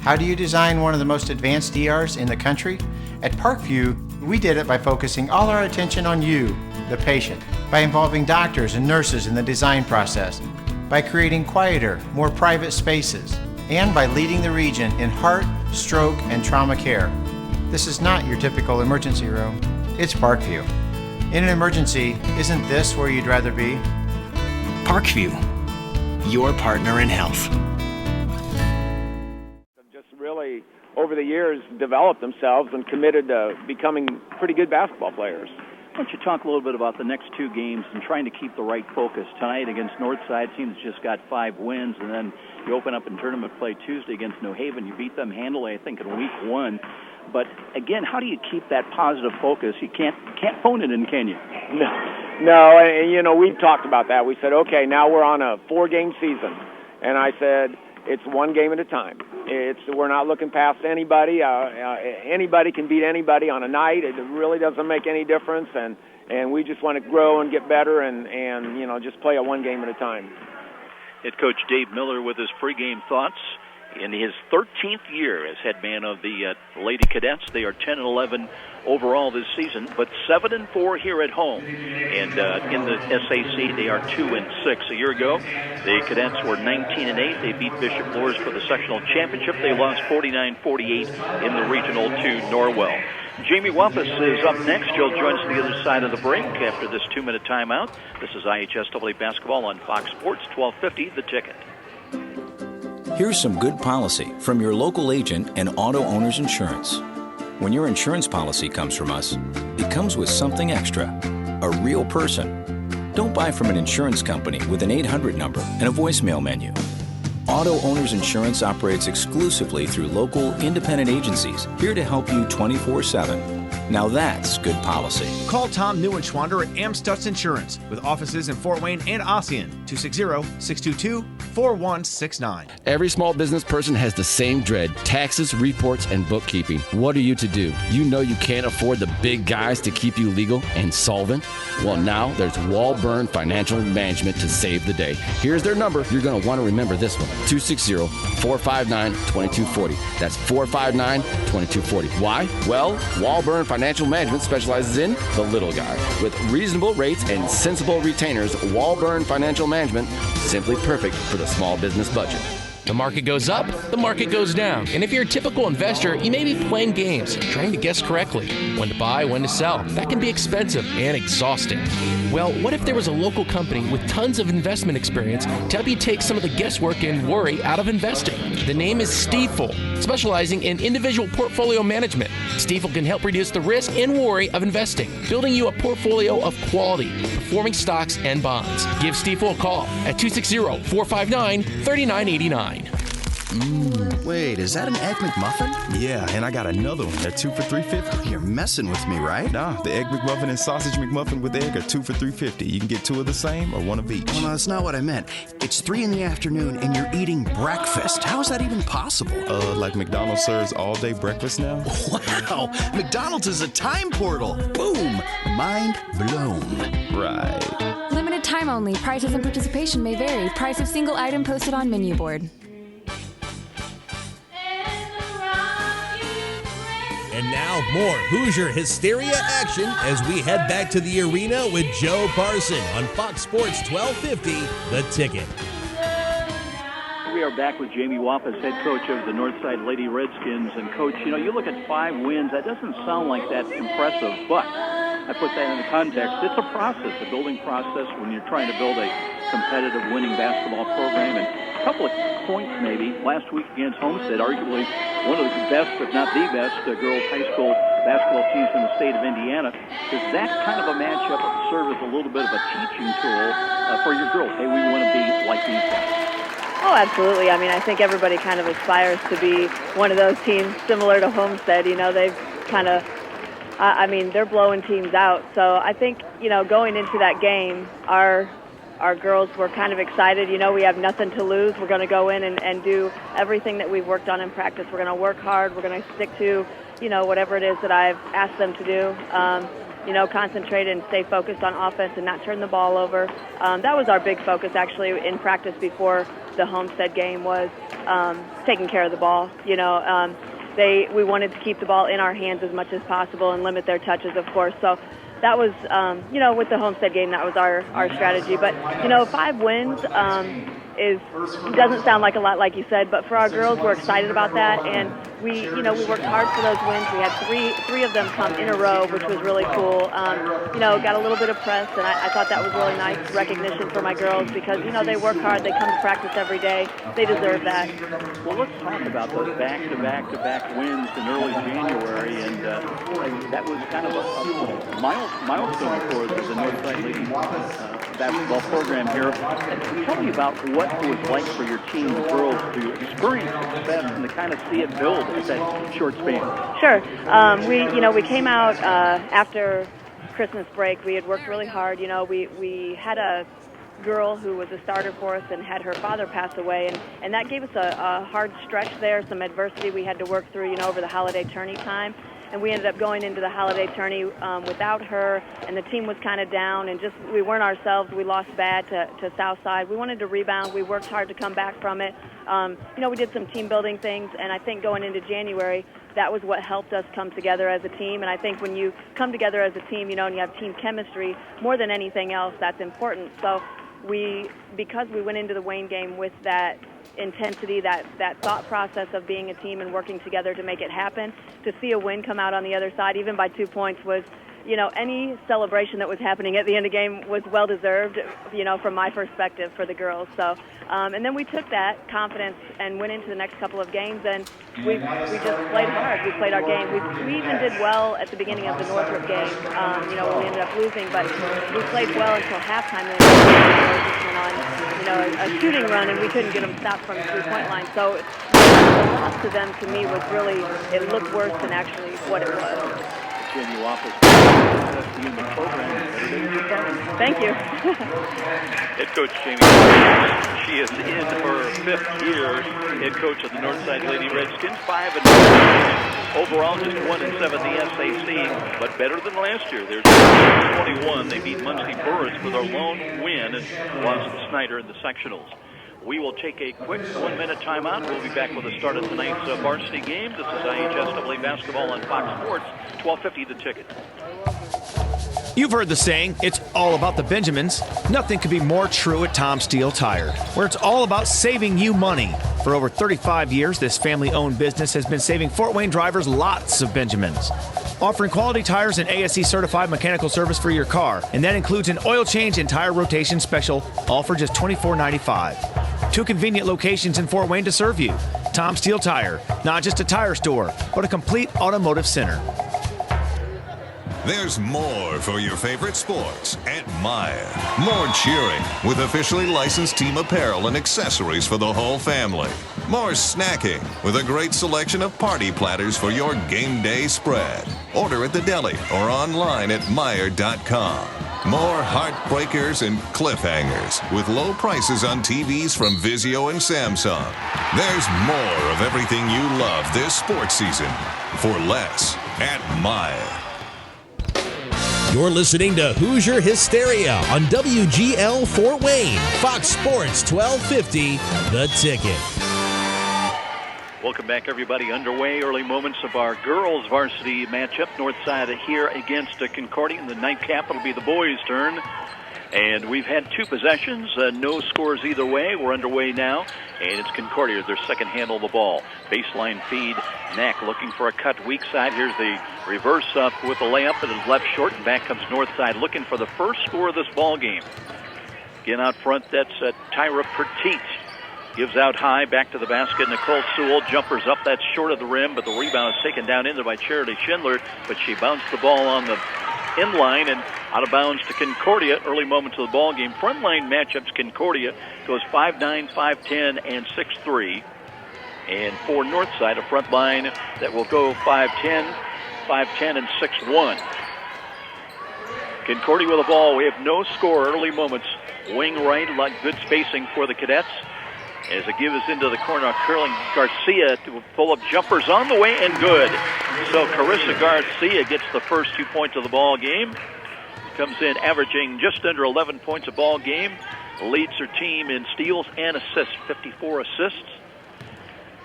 How do you design one of the most advanced ERs in the country? At Parkview, we did it by focusing all our attention on you, the patient, by involving doctors and nurses in the design process, by creating quieter, more private spaces, and by leading the region in heart, stroke, and trauma care. This is not your typical emergency room. It's Parkview. In an emergency, isn't this where you'd rather be? Parkview, your partner in health. Just really, over the years, developed themselves and committed to becoming pretty good basketball players. Why don't you talk a little bit about the next two games and trying to keep the right focus? Tonight against Northside, team that's just got 5 wins, and then you open up in tournament play Tuesday against New Haven. You beat them handily, I think, in week 1. But again, how do you keep that positive focus? You can't phone it in, can you? No, and we've talked about that. We said, okay, now we're on a 4-game season, and I said it's one game at a time. We're not looking past anybody. Anybody can beat anybody on a night. It really doesn't make any difference, and we just want to grow and get better, and just play it one game at a time. Head coach Dave Miller with his pregame thoughts. In his 13th year as head man of the Lady Cadets, they are 10-11 overall this season, but 7-4 here at home. And in the SAC, they are 2-6. A year ago, the Cadets were 19-8. They beat Bishop Moores for the sectional championship. They lost 49-48 in the regional to Norwell. Jamie Wampus is up next. She'll join us to the other side of the break after this 2-minute timeout. This is IHSAA basketball on Fox Sports 1250, The Ticket. Here's some good policy from your local agent and Auto Owners Insurance. When your insurance policy comes from us, it comes with something extra, a real person. Don't buy from an insurance company with an 800 number and a voicemail menu. Auto Owners Insurance operates exclusively through local, independent agencies here to help you 24/7. Now that's good policy. Call Tom Neuenschwander at Amstutz Insurance with offices in Fort Wayne and Ossian, 260-622-4169. Every small business person has the same dread: taxes, reports, and bookkeeping. What are you to do? You know you can't afford the big guys to keep you legal and solvent? Well, now there's Walburn Financial Management to save the day. Here's their number. You're going to want to remember this one: 260-459-2240. That's 459-2240. Why? Well, Walburn Financial Management specializes in the little guy. With reasonable rates and sensible retainers, Walburn Financial Management, simply perfect for the small business budget. The market goes up, the market goes down. And if you're a typical investor, you may be playing games, trying to guess correctly when to buy, when to sell. That can be expensive and exhausting. Well, what if there was a local company with tons of investment experience to help you take some of the guesswork and worry out of investing? The name is Stifel, specializing in individual portfolio management. Stifel can help reduce the risk and worry of investing, building you a portfolio of quality, performing stocks and bonds. Give Stifel a call at 260-459-3989. Wait, is that an Egg McMuffin? Yeah, and I got another one at 2 for $3.50. You're messing with me, right? Nah, the Egg McMuffin and Sausage McMuffin with egg are 2 for $3.50. You can get 2 of the same or 1 of each. Well, no, that's not what I meant. It's 3 in the afternoon and you're eating breakfast. How is that even possible? Like McDonald's serves all-day breakfast now? Wow, McDonald's is a time portal. Boom, mind blown. Right. Limited time only. Prices and participation may vary. Price of single item posted on menu board. And now more Hoosier Hysteria action as we head back to the arena with Joe Parson on Fox Sports 1250, The Ticket. We are back with Jamie Wampus, head coach of the Northside Lady Redskins. And, Coach, you look at 5 wins. That doesn't sound like that impressive, but I put that into context. It's a process, a building process when you're trying to build a competitive winning basketball program. And a couple of points maybe. Last week against Homestead, arguably one of the best, if not the best, girls high school basketball teams in the state of Indiana. Does that kind of a matchup serve as a little bit of a teaching tool for your girls? Hey, we want to be like these guys. Oh, absolutely. I mean, I think everybody kind of aspires to be one of those teams similar to Homestead. They've kind of, they're blowing teams out. So I think, going into that game, our girls were kind of excited. We have nothing to lose. We're going to go in and do everything that we've worked on in practice. We're going to work hard. We're going to stick to, whatever it is that I've asked them to do. Concentrate and stay focused on offense and not turn the ball over. That was our big focus, actually, in practice before the Homestead game was taking care of the ball. You know, we wanted to keep the ball in our hands as much as possible and limit their touches, of course. So that was, you know, with the Homestead game, that was our strategy. But, you know, 5 wins doesn't sound like a lot, like you said, but for our girls, we're excited about that. And we worked hard for those wins. We had three of them come in a row, which was really cool. You know, got a little bit of press, and I thought that was really nice recognition for my girls because, you know, they work hard. They come to practice every day. They deserve that. Well, let's talk about those back-to-back wins in early January, and that was kind of a milestone for the Northside Lady basketball program here. Tell me about what it was like for your team of girls to experience success and to kind of see it build at that short span. Sure. We came out after Christmas break. We had worked really hard. You know, we had a girl who was a starter for us and had her father pass away, and that gave us a hard stretch there, some adversity we had to work through, you know, over the holiday tourney time. And we ended up going into the holiday tourney without her, and the team was kind of down, and just we weren't ourselves. We lost bad to Southside. We wanted to rebound. We worked hard to come back from it. You know, we did some team building things, and I think going into January, that was what helped us come together as a team. And I think when you come together as a team, you know, and you have team chemistry, more than anything else, that's important. So because we went into the Wayne game with that intensity, that thought process of being a team and working together to make it happen, to see a win come out on the other side, even by 2 points, was, you know, any celebration that was happening at the end of the game was well-deserved, you know, from my perspective for the girls. So, and then we took that confidence and went into the next couple of games, and we just played hard. We played our game. We even did well at the beginning of the Northrop game, you know, when we ended up losing, but we played well until halftime, and then went on, you know, a shooting run, and we couldn't get them stopped from the three-point line. So the loss to them, to me, was really, it looked worse than actually what it was. Continue office in the program. Thank you. Head coach Jamie, she is in her 5th year. Head coach of the Northside Lady Redskins, 5-9 overall, just 1-7 in the SAC, but better than last year. They're 21. They beat Muncie Burris for their lone win and lost to Snyder in the sectionals. We will take a quick 1-minute timeout. We'll be back with the start of tonight's varsity game. This is IHSAA basketball on Fox Sports, 1250 The Ticket. You've heard the saying, it's all about the Benjamins. Nothing could be more true at Tom Steele Tire, where it's all about saving you money. For over 35 years, this family-owned business has been saving Fort Wayne drivers lots of Benjamins. Offering quality tires and ASE-certified mechanical service for your car, and that includes an oil change and tire rotation special, all for just $24.95. 2 convenient locations in Fort Wayne to serve you. Tom Steele Tire, not just a tire store, but a complete automotive center. There's more for your favorite sports at Meijer. More cheering with officially licensed team apparel and accessories for the whole family. More snacking with a great selection of party platters for your game day spread. Order at the deli or online at Meijer.com. More heartbreakers and cliffhangers with low prices on TVs from Vizio and Samsung. There's more of everything you love this sports season for less at Meijer. You're listening to Hoosier Hysteria on WGL Fort Wayne, Fox Sports 1250, The Ticket. Welcome back, everybody. Underway, early moments of our girls' varsity matchup. Northside here against Concordia. In the nightcap, it'll be the boys' turn. And we've had 2 possessions, no scores either way. We're underway now, and it's Concordia, their second handle of the ball. Baseline feed, Knack looking for a cut, weak side. Here's the reverse up with the layup, and is left short, and back comes Northside looking for the first score of this ball game. Again out front, that's Tyra Petit. Gives out high, back to the basket. Nicole Sewell jumpers up, that's short of the rim, but the rebound is taken down into by Charity Schindler, but she bounced the ball on the inline and out of bounds to Concordia. Early moments of the ball game. Frontline matchups, Concordia goes 5'9", 5'10", and 6'3". And for Northside, a front line that will go 5'10", 5'10", and 6'1". Concordia with the ball. We have no score. Early moments. Wing right, like good spacing for the Cadets. As the give is into the corner, curling Garcia full of jumpers on the way and good. So Carissa Garcia gets the first 2 points of the ball game. Comes in averaging just under 11 points a ball game. Leads her team in steals and assists, 54 assists.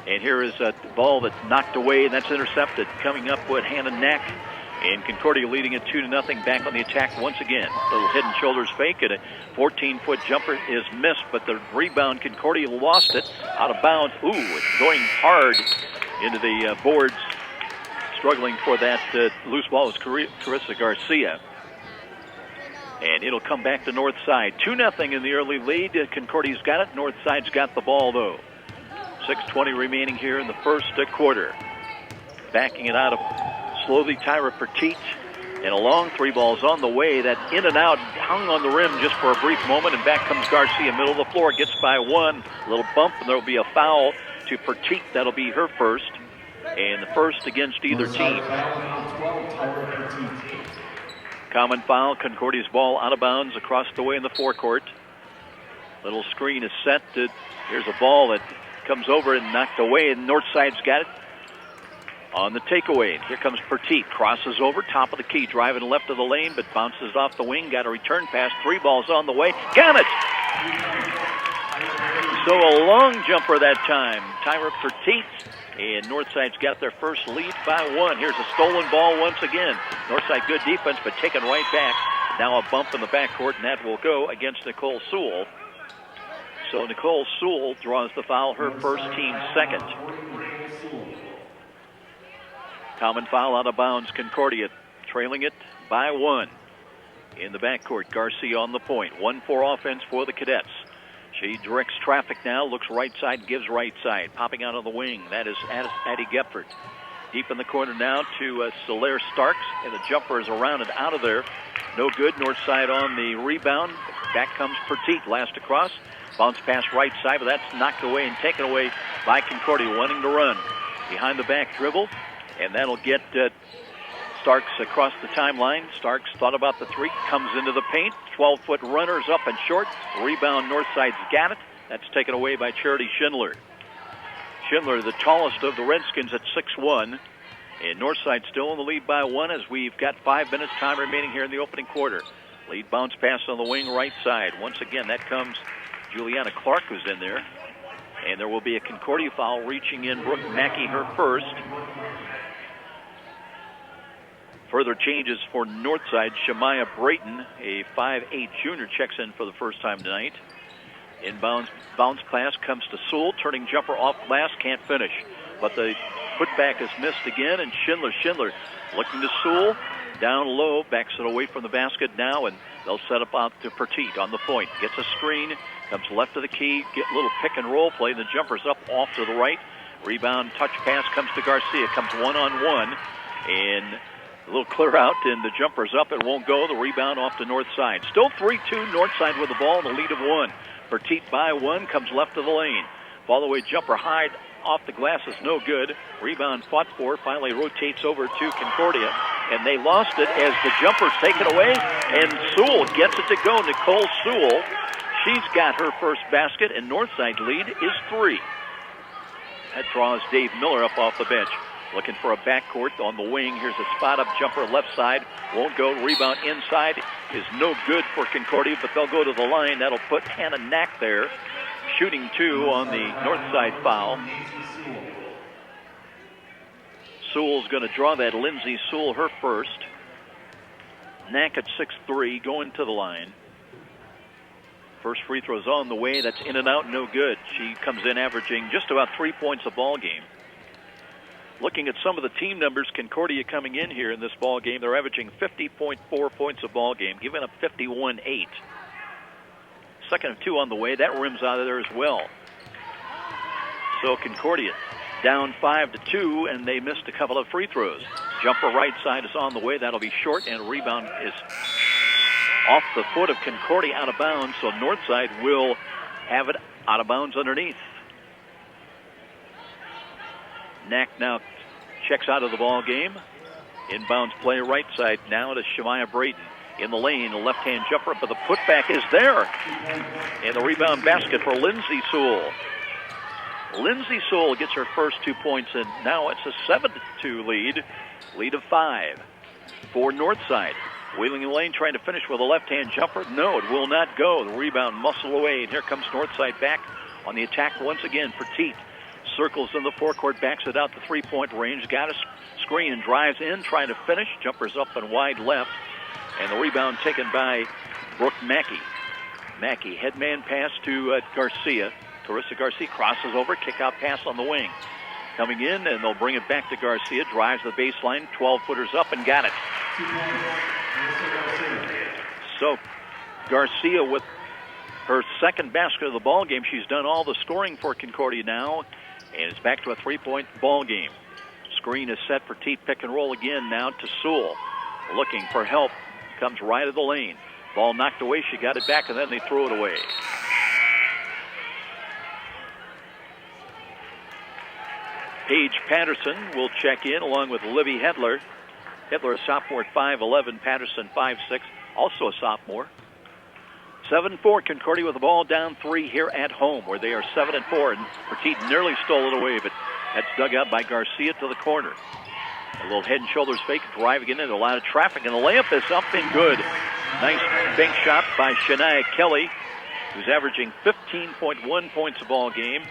And here is a ball that's knocked away, and that's intercepted. Coming up with Hannah Knack, and Concordia leading it 2-0. Back on the attack once again. Little head and shoulders fake, and a 14-foot jumper is missed, but the rebound, Concordia lost it out of bounds. Ooh, it's going hard into the boards. Struggling for that loose ball was Carissa Garcia. And it'll come back to Northside. 2-0 in the early lead. Concordia's got it. Northside's got the ball, though. 6:20 remaining here in the first quarter. Backing it out of slowly Tyra Petit. And a long three ball's on the way. That in and out hung on the rim just for a brief moment. And back comes Garcia, middle of the floor. Gets by one. A little bump, and there'll be a foul to Petit. That'll be her first. And the first against either team. Common foul. Concordia's ball out of bounds across the way in the forecourt. Little screen is set. Here's a ball that comes over and knocked away, and Northside's got it on the takeaway. Here comes Petit. Crosses over, top of the key, driving left of the lane, but bounces off the wing. Got a return pass. Three balls on the way. Got it! So a long jumper that time. Tyra Petit. And Northside's got their first lead by one. Here's a stolen ball once again. Northside good defense, but taken right back. Now a bump in the backcourt, and that will go against Nicole Sewell. So Nicole Sewell draws the foul, her first, team second. Common foul out of bounds. Concordia trailing it by one. In the backcourt, Garcia on the point. 1-4 offense for the Cadets. She directs traffic now, looks right side, gives right side. Popping out of the wing, that is Addie Gephardt. Deep in the corner now to Solaire Starks, and the jumper is around and out of there. No good. Northside on the rebound. Back comes Petit, last across. Bounce pass right side, but that's knocked away and taken away by Concordia, wanting to run. Behind the back dribble, and that'll get Starks across the timeline. Starks thought about the three, comes into the paint. 12-foot runners up and short. Rebound, Northside's got it. That's taken away by Charity Schindler. Schindler, the tallest of the Redskins at 6'1". And Northside still in the lead by one as we've got 5 minutes time remaining here in the opening quarter. Lead bounce pass on the wing right side. Once again, that comes Juliana Clark, who's in there. And there will be a Concordia foul reaching in Brooke Mackey, her first. Further changes for Northside. Shemaya Brayton, a 5'8" junior, checks in for the first time tonight. Inbounds bounce pass comes to Sewell. Turning jumper off glass, can't finish. But the putback is missed again, and Schindler looking to Sewell. Down low, backs it away from the basket now, and they'll set up out to Petit on the point. Gets a screen, comes left of the key, get a little pick and roll play. The jumper's up off to the right. Rebound, touch pass comes to Garcia. Comes one-on-one, and a little clear out, and the jumper's up. It won't go. The rebound off to Northside. Still 3-2, Northside with the ball and the lead of one. Petit by one, comes left of the lane. Follow-away jumper high off the glass is no good. Rebound fought for, finally rotates over to Concordia, and they lost it as the jumper's taken away, and Sewell gets it to go. Nicole Sewell, she's got her first basket, and Northside lead is 3. That draws Dave Miller up off the bench. Looking for a backcourt on the wing. Here's a spot-up jumper left side. Won't go. Rebound inside is no good for Concordia, but they'll go to the line. That'll put Hannah Knack there. Shooting 2 on the Northside foul. Sewell's going to draw that. Lindsay Sewell, her first. Knack at 6'3", going to the line. First free throw's on the way. That's in and out, no good. She comes in averaging just about 3 points a ball game. Looking at some of the team numbers, Concordia coming in here in this ball game, they're averaging 50.4 points a ball game, giving up 51.8. Second of 2 on the way. That rims out of there as well. So Concordia down 5-2, and they missed a couple of free throws. Jumper right side is on the way. That'll be short, and a rebound is off the foot of Concordia, out of bounds. So Northside will have it out of bounds underneath. Knack now checks out of the ball game. Inbounds play right side now to Shemaya Brayton. In the lane, a left-hand jumper, but the putback is there. And the rebound basket for Lindsay Sewell. Lindsay Sewell gets her first 2 points, and now it's a 7-2 lead of 5 for Northside. Wheeling the lane, trying to finish with a left-hand jumper. No, it will not go. The rebound muscle away, and here comes Northside back on the attack once again. Petit. circles in the forecourt, backs it out to three-point range. Got a screen and drives in, trying to finish. Jumpers up and wide left. And the rebound taken by Brooke Mackey. Mackey, headman pass to Garcia. Carissa Garcia crosses over, kick-out pass on the wing. Coming in, and they'll bring it back to Garcia. Drives the baseline, 12-footers up, and got it. So Garcia with her second basket of the ball game. She's done all the scoring for Concordia now, and it's back to a three-point ball game. Screen is set for Teat. Pick and roll again now to Sewell. Looking for help. Comes right of the lane. Ball knocked away. She got it back, and then they threw it away. Paige Patterson will check in along with Livy Hedler. Hedler, a sophomore at 5'11", Patterson 5'6", also a sophomore. 7-4, Concordia with the ball down 3 here at home, where they are 7-4, and Petit nearly stole it away, but that's dug out by Garcia to the corner. A little head and shoulders fake, driving in, a lot of traffic, and the layup is up and good. Nice bank shot by Shania Kelly, who's averaging 15.1 points a ball game.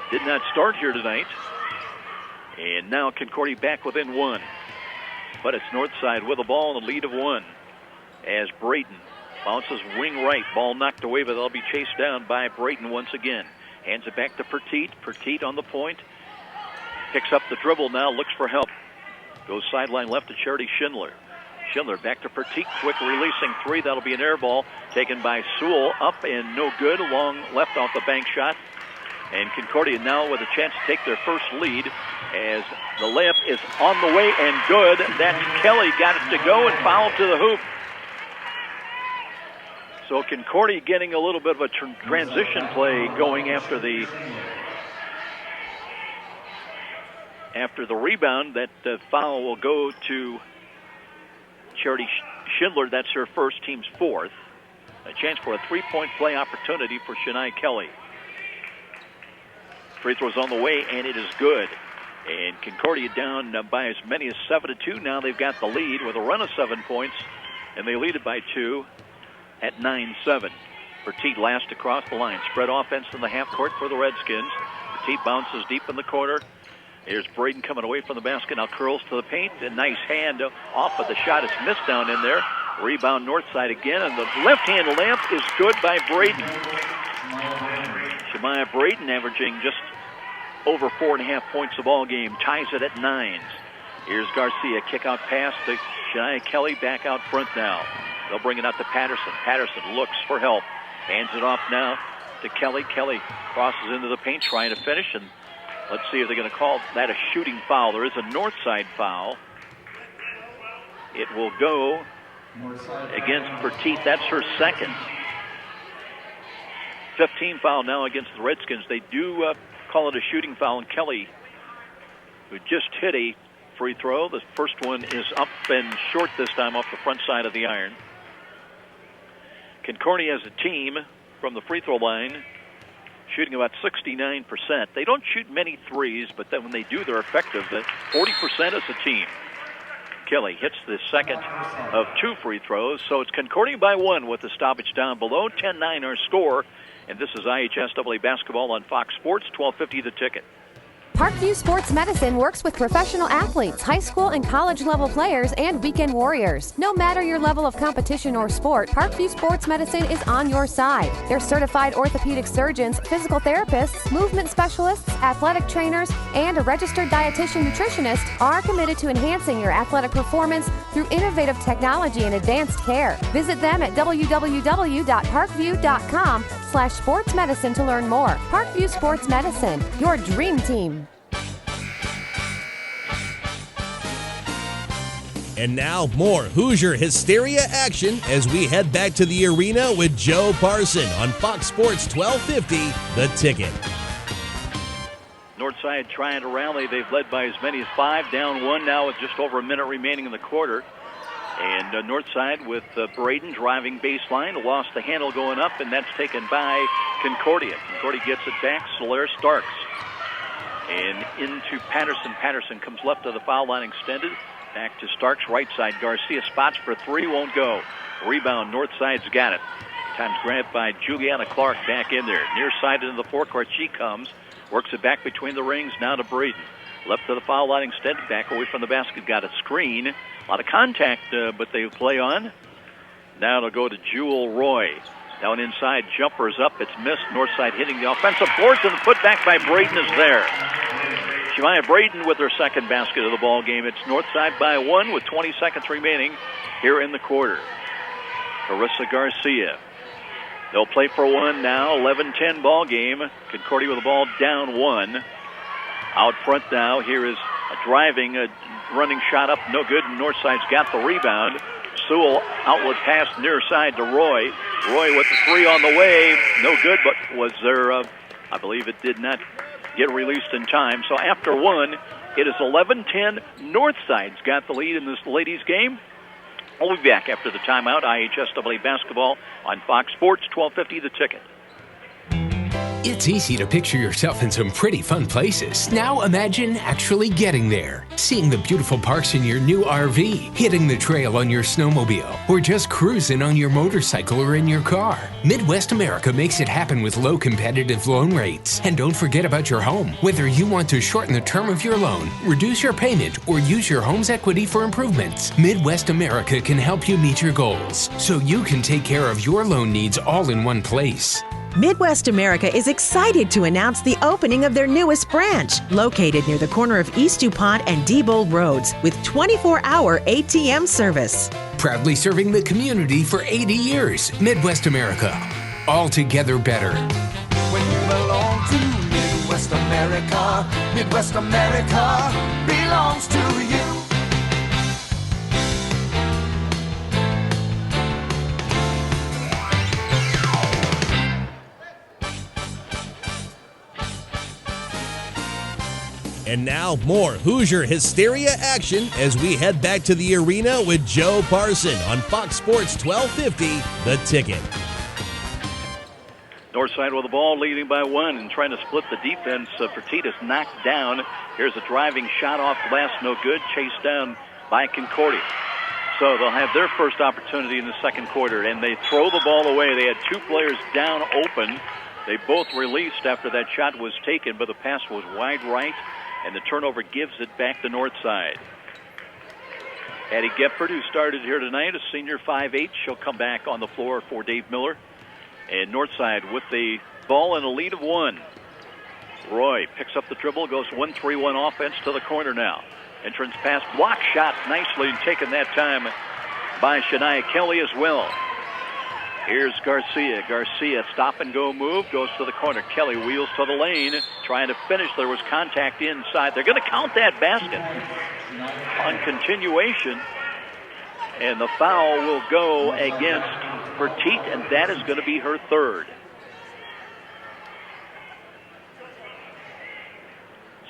Did not start here tonight. And now Concordia back within 1. But it's Northside with the ball and a lead of 1. As Braden bounces wing right. Ball knocked away, but they'll be chased down by Braden once again. Hands it back to Petit. Petit on the point. Picks up the dribble now, looks for help. Goes sideline left to Charity Schindler. Schindler back to Petit. Quick releasing 3. That'll be an air ball taken by Sewell. Up and no good. Long left off the bank shot. And Concordia now with a chance to take their first lead as the layup is on the way and good. That's Kelly, got it to go and fouled to the hoop. So Concordia getting a little bit of a transition play going after the rebound. That foul will go to Charity Schindler. That's her first, team's fourth. A chance for a three-point play opportunity for Shania Kelly. Free throws on the way, and it is good. And Concordia down by as many as 7-2. Now they've got the lead with a run of 7 points, and they lead it by 2 at 9-7. Petit last across the line. Spread offense in the half court for the Redskins. Petit bounces deep in the corner. Here's Braden coming away from the basket. Now curls to the paint. A nice hand off of the shot. It's missed down in there. Rebound north side again, and the left-hand layup is good by Braden. Shemaya Braden averaging just over 4.5 points a ball game. Ties it at 9s. Here's Garcia. Kick-out pass to Shania Kelly. Back out front now. They'll bring it out to Patterson. Patterson looks for help. Hands it off now to Kelly. Kelly crosses into the paint trying to finish, and let's see if they're going to call that a shooting foul. There is a north side foul. It will go against Petit. That's her second. 15 foul now against the Redskins. They do call it a shooting foul, and Kelly, who just hit a free throw. The first one is up and short this time off the front side of the iron. Concordia as a team from the free throw line shooting about 69%. They don't shoot many threes, but then when they do, they're effective. 40% as a team. Kelly hits the second of 2 free throws, so it's Concordia by 1 with the stoppage down below. 10-9 our score, and this is IHSAA basketball on Fox Sports, 1250 the ticket. Parkview Sports Medicine works with professional athletes, high school and college level players, and weekend warriors. No matter your level of competition or sport, Parkview Sports Medicine is on your side. Their certified orthopedic surgeons, physical therapists, movement specialists, athletic trainers, and a registered dietitian nutritionist are committed to enhancing your athletic performance through innovative technology and advanced care. Visit them at www.parkview.com/sportsmedicine to learn more. Parkview Sports Medicine, your dream team. And now, more Hoosier Hysteria action as we head back to the arena with Joe Parson on Fox Sports 1250, The Ticket. Northside trying to rally. They've led by as many as 5, down 1 now with just over a minute remaining in the quarter. And Northside with Braden driving baseline. Lost the handle going up, and that's taken by Concordia. Concordia gets it back. Solaire Starks. And into Patterson. Patterson comes left of the foul line extended. Back to Starks, right side. Garcia spots for 3, won't go. Rebound, north side's got it. Time's grabbed by Juliana Clark back in there. Near side into the forecourt she comes. Works it back between the rings, now to Braden. Left to the foul line instead, back away from the basket, got a screen. A lot of contact, but they play on. Now it'll go to Jewel Roy. Down inside, jumpers up, it's missed. Northside hitting the offensive boards, and the putback by Braden is there. Shemaya Braden with her second basket of the ball game. It's Northside by 1 with 20 seconds remaining here in the quarter. Carissa Garcia. They'll play for one now. 11-10 ball game. Concordia with the ball down 1. Out front now. Here is a running shot up, no good. Northside's got the rebound. Sewell outlet pass near side to Roy. Roy with the three on the way. No good, but was there, I believe it did not get released in time. So after 1, it is 11-10. Northside's got the lead in this ladies' game. We'll be back after the timeout. IHSAA basketball on Fox Sports, 1250 The Ticket. It's easy to picture yourself in some pretty fun places. Now imagine actually getting there. Seeing the beautiful parks in your new RV, hitting the trail on your snowmobile, or just cruising on your motorcycle or in your car. Midwest America makes it happen with low competitive loan rates. And don't forget about your home. Whether you want to shorten the term of your loan, reduce your payment, or use your home's equity for improvements, Midwest America can help you meet your goals, so you can take care of your loan needs all in one place. Midwest America is excited to announce the opening of their newest branch, located near the corner of East DuPont and Diebold Roads, with 24-hour ATM service. Proudly serving the community for 80 years, Midwest America. Altogether better. When you belong to Midwest America, Midwest America belongs to you. And now, more Hoosier Hysteria action as we head back to the arena with Joe Parson on Fox Sports 1250, The Ticket. Northside with the ball, leading by 1 and trying to split the defense. Fertitas knocked down. Here's a driving shot off glass, no good. Chased down by Concordia. So they'll have their first opportunity in the second quarter, and they throw the ball away. They had 2 players down open. They both released after that shot was taken, but the pass was wide right. And the turnover gives it back to Northside. Addie Gephardt, who started here tonight, a senior 5'8". She'll come back on the floor for Dave Miller. And Northside with the ball in a lead of 1. Roy picks up the dribble, goes 1-3-1 offense to the corner now. Entrance pass, block shot nicely taken that time by Shania Kelly as well. Here's Garcia. Garcia, stop-and-go move, goes to the corner. Kelly wheels to the lane, trying to finish. There was contact inside. They're going to count that basket on continuation. And the foul will go against Petit, and that is going to be her third.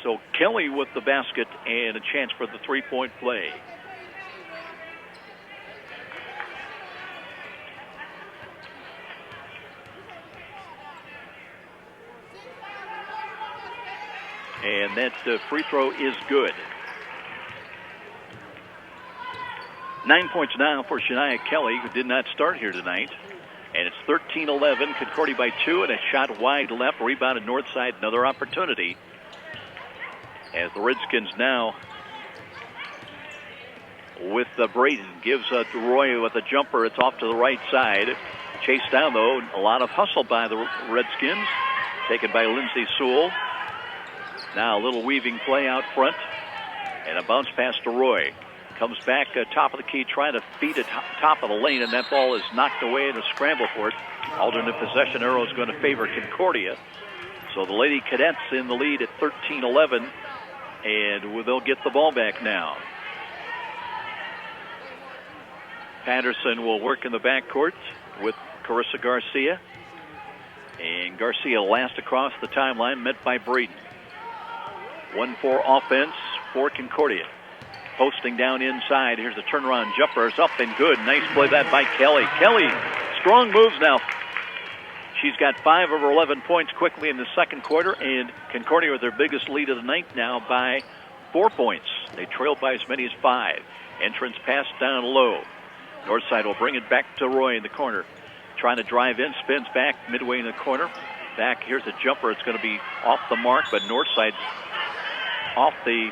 So Kelly with the basket and a chance for the three-point play. And that free throw is good. 9 points now for Shania Kelly, who did not start here tonight. And it's 13-11, Concordia by 2, and a shot wide left, rebounded Northside, another opportunity. As the Redskins now with Braden, gives to Roy with a jumper, it's off to the right side. Chased down, though, a lot of hustle by the Redskins, taken by Lindsay Sewell. Now a little weaving play out front, and a bounce pass to Roy. Comes back top of the key, trying to feed it top of the lane, and that ball is knocked away in a scramble for it. Alternate possession arrow is going to favor Concordia. So the Lady Cadets in the lead at 13-11, and they'll get the ball back now. Patterson will work in the backcourt with Carissa Garcia. And Garcia last across the timeline, met by Braden. 1-4 offense for Concordia. Posting down inside. Here's a turnaround jumper. It's up and good. Nice play that by Kelly. Kelly, strong moves now. She's got 5 of her 11 points quickly in the second quarter, and Concordia with their biggest lead of the night now by 4 points. They trailed by as many as 5. Entrance pass down low. Northside will bring it back to Roy in the corner. Trying to drive in, spins back midway in the corner. back. Here's a jumper. It's going to be off the mark, but Northside's off the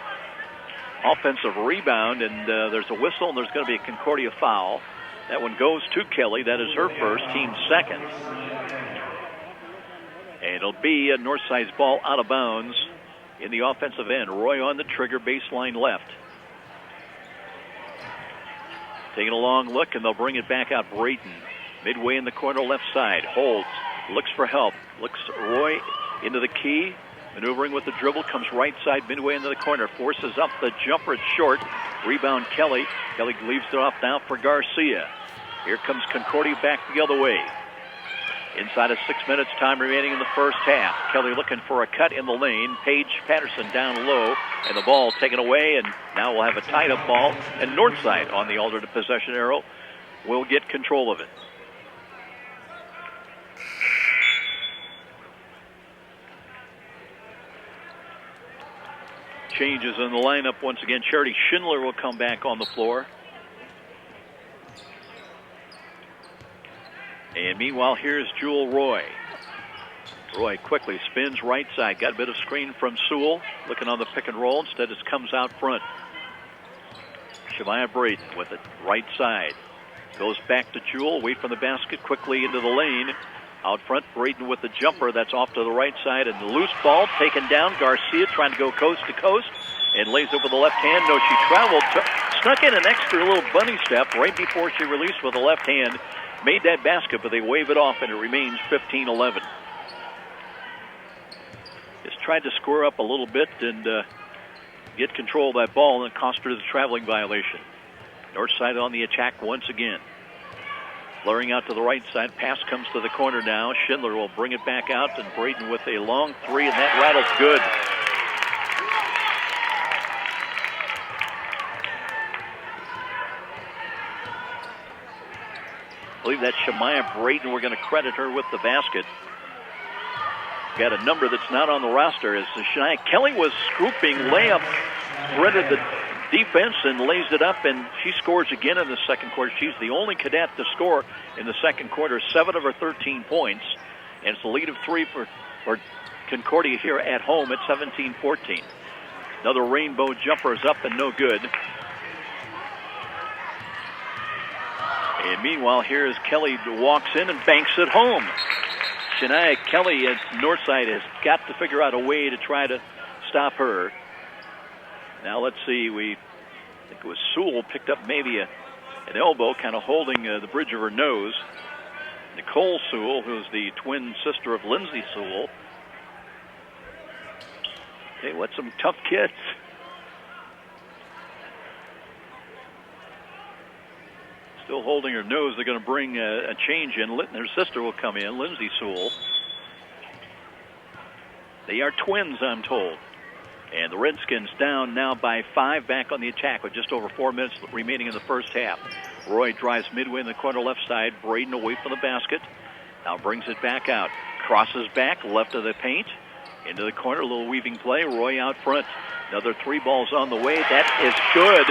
offensive rebound, and there's a whistle, and there's going to be a Concordia foul. That one goes to Kelly. That is her first, team second. And it'll be a Northside's ball out of bounds in the offensive end. Roy on the trigger, baseline left. Taking a long look, and they'll bring it back out. Brayton, midway in the corner, left side. Holds, looks for help. Looks Roy into the key. Maneuvering with the dribble, comes right side, midway into the corner. Forces up the jumper, it's short. Rebound Kelly. Kelly leaves it off now for Garcia. Here comes Concordia back the other way. Inside of 6 minutes, time remaining in the first half. Kelly looking for a cut in the lane. Paige Patterson down low, and the ball taken away, and now we'll have a tied-up ball. And Northside on the alternate possession arrow will get control of it. Changes in the lineup once again. Charity Schindler will come back on the floor. And meanwhile, here's Jewel Roy. Roy quickly spins right side. Got a bit of screen from Sewell. Looking on the pick and roll. Instead, it comes out front. Shemaya Braden with it right side. Goes back to Jewel. Away from the basket. Quickly into the lane. Out front, Braden with the jumper. That's off to the right side. And the loose ball taken down. Garcia trying to go coast to coast. And lays it with the left hand. No, she traveled. Snuck in an extra little bunny step right before she released with the left hand. Made that basket, but they wave it off, and it remains 15-11. Just tried to square up a little bit and get control of that ball, and it cost her the traveling violation. North side on the attack once again. Blurring out to the right side. Pass comes to the corner now. Schindler will bring it back out, and Braden with a long three, and that rattles good. I believe that's Shemaya Braden. We're going to credit her with the basket. Got a number that's not on the roster. As Shania Kelly was scooping, layup, threaded the defense and lays it up, and she scores again in the second quarter. She's the only cadet to score in the second quarter, 7 of her 13 points. And it's a lead of 3 for Concordia here at home at 17-14. Another rainbow jumper is up and no good. And meanwhile, here's Kelly walks in and banks it home. Shania Kelly at Northside has got to figure out a way to try to stop her. Now let's see, I think it was Sewell picked up maybe an elbow, kind of holding the bridge of her nose. Nicole Sewell, who's the twin sister of Lindsay Sewell. Hey, what some tough kids. Still holding her nose. They're going to bring a change in. Her sister will come in, Lindsay Sewell. They are twins, I'm told. And the Redskins down now by 5, back on the attack with just over 4 minutes remaining in the first half. Roy drives midway in the corner left side. Braden away from the basket. Now brings it back out. Crosses back, left of the paint. Into the corner, a little weaving play. Roy out front. Another 3 balls on the way. That is good.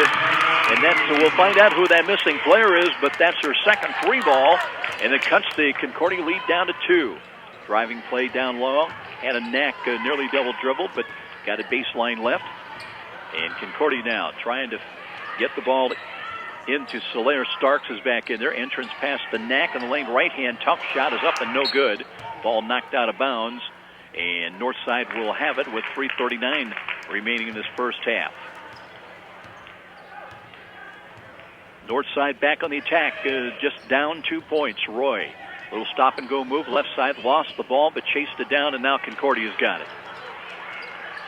And we'll find out who that missing player is, but that's her second 3 ball. And it cuts the Concordia lead down to 2. Driving play down low. Had a knack, nearly double dribble, but got a baseline left. And Concordia now trying to get the ball into Solaire. Starks is back in there. Entrance past the knack in the lane. Right hand, tough shot is up and no good. Ball knocked out of bounds. And Northside will have it with 3:39 remaining in this first half. Northside back on the attack, just down 2 points. Roy, little stop and go move, left side, lost the ball, but chased it down, and now Concordia's got it.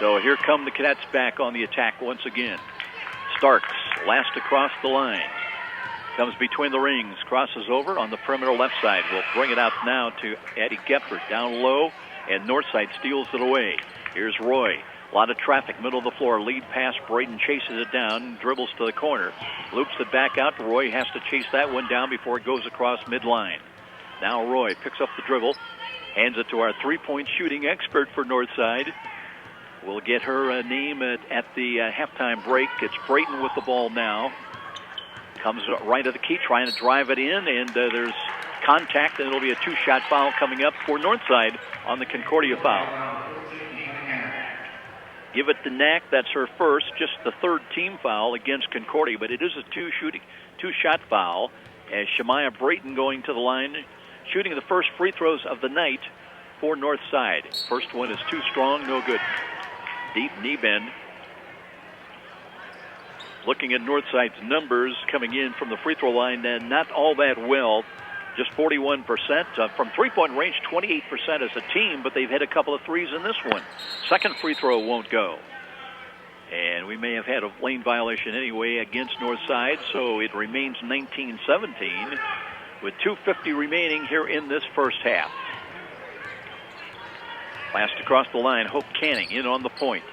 So here come the Cadets back on the attack once again. Starks, last across the line. Comes between the rings, crosses over on the perimeter left side. We'll bring it out now to Addie Gephardt down low, and Northside steals it away. Here's Roy. A lot of traffic, middle of the floor. Lead pass. Braden chases it down, dribbles to the corner. Loops it back out. Roy has to chase that one down before it goes across midline. Now Roy picks up the dribble, hands it to our three-point shooting expert for Northside. We'll get her name at the halftime break. It's Brayton with the ball now. Comes right at the key, trying to drive it in, and there's contact, and it'll be a 2-shot foul coming up for Northside on the Concordia foul. Give it to Knack. That's her first, just the third team foul against Concordia, but it is a two-shot foul as Shemaya Brayton going to the line, shooting the first free throws of the night for Northside. First one is too strong, no good. Deep knee bend. Looking at Northside's numbers coming in from the free throw line, and not all that well. Just 41%. From three-point range, 28% as a team, but they've hit a couple of threes in this one. Second free throw won't go. And we may have had a lane violation anyway against Northside, so it remains 19-17 with 2:50 remaining here in this first half. Last across the line, Hope Canning in on the point.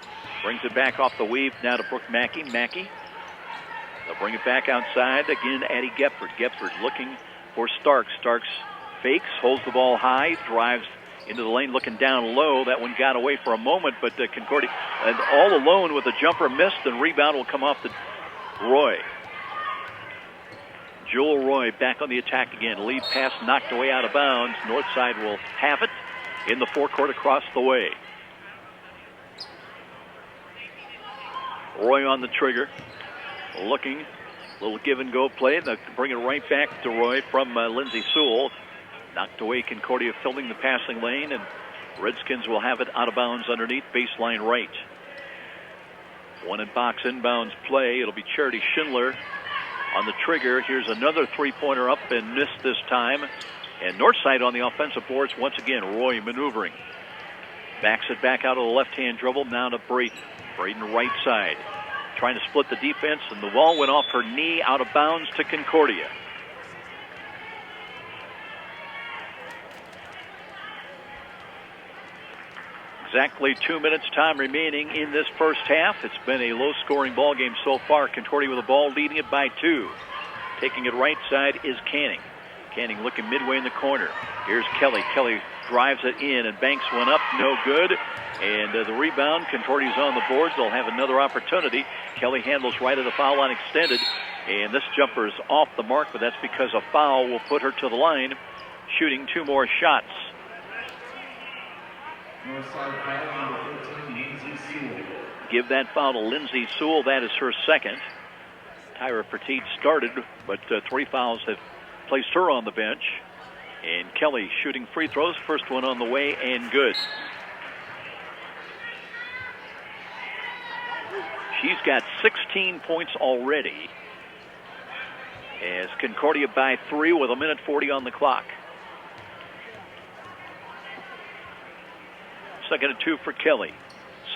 Brings it back off the weave now to Brooke Mackey. They'll bring it back outside. Again, Addie Gepford. Gepford looking for Starks. Starks fakes, holds the ball high, drives into the lane looking down low. That one got away for a moment, but Concordia all alone with a jumper missed, and rebound will come off to Roy. Joel Roy back on the attack again. Lead pass knocked away out of bounds. Northside will have it in the forecourt across the way. Roy on the trigger. Looking. Little give-and-go play. They'll bring it right back to Roy from Lindsey Sewell. Knocked away Concordia filling the passing lane, and Redskins will have it out of bounds underneath baseline right. One in box inbounds play. It'll be Charity Schindler on the trigger. Here's another three-pointer up and missed this time. And Northside on the offensive boards once again. Roy maneuvering. Backs it back out of the left-hand dribble. Now to Brayton. Brayton right side. Trying to split the defense, and the ball went off her knee out of bounds to Concordia. Exactly 2 minutes time remaining in this first half. It's been a low-scoring ball game so far. Concordia with the ball, leading it by 2. Taking it right side is Canning. Canning looking midway in the corner. Here's Kelly. Kelly drives it in, and banks one up, no good. And the rebound, Concordia's on the boards. They'll have another opportunity. Kelly handles right at the foul line extended. And this jumper is off the mark, but that's because a foul will put her to the line, shooting 2 more shots. Give that foul to Lindsey Sewell. That is her second. Tyra Petit started, but 3 fouls have placed her on the bench. And Kelly shooting free throws. First one on the way and good. She's got 16 points already as Concordia by 3 with 1:40 on the clock. Second and 2 for Kelly.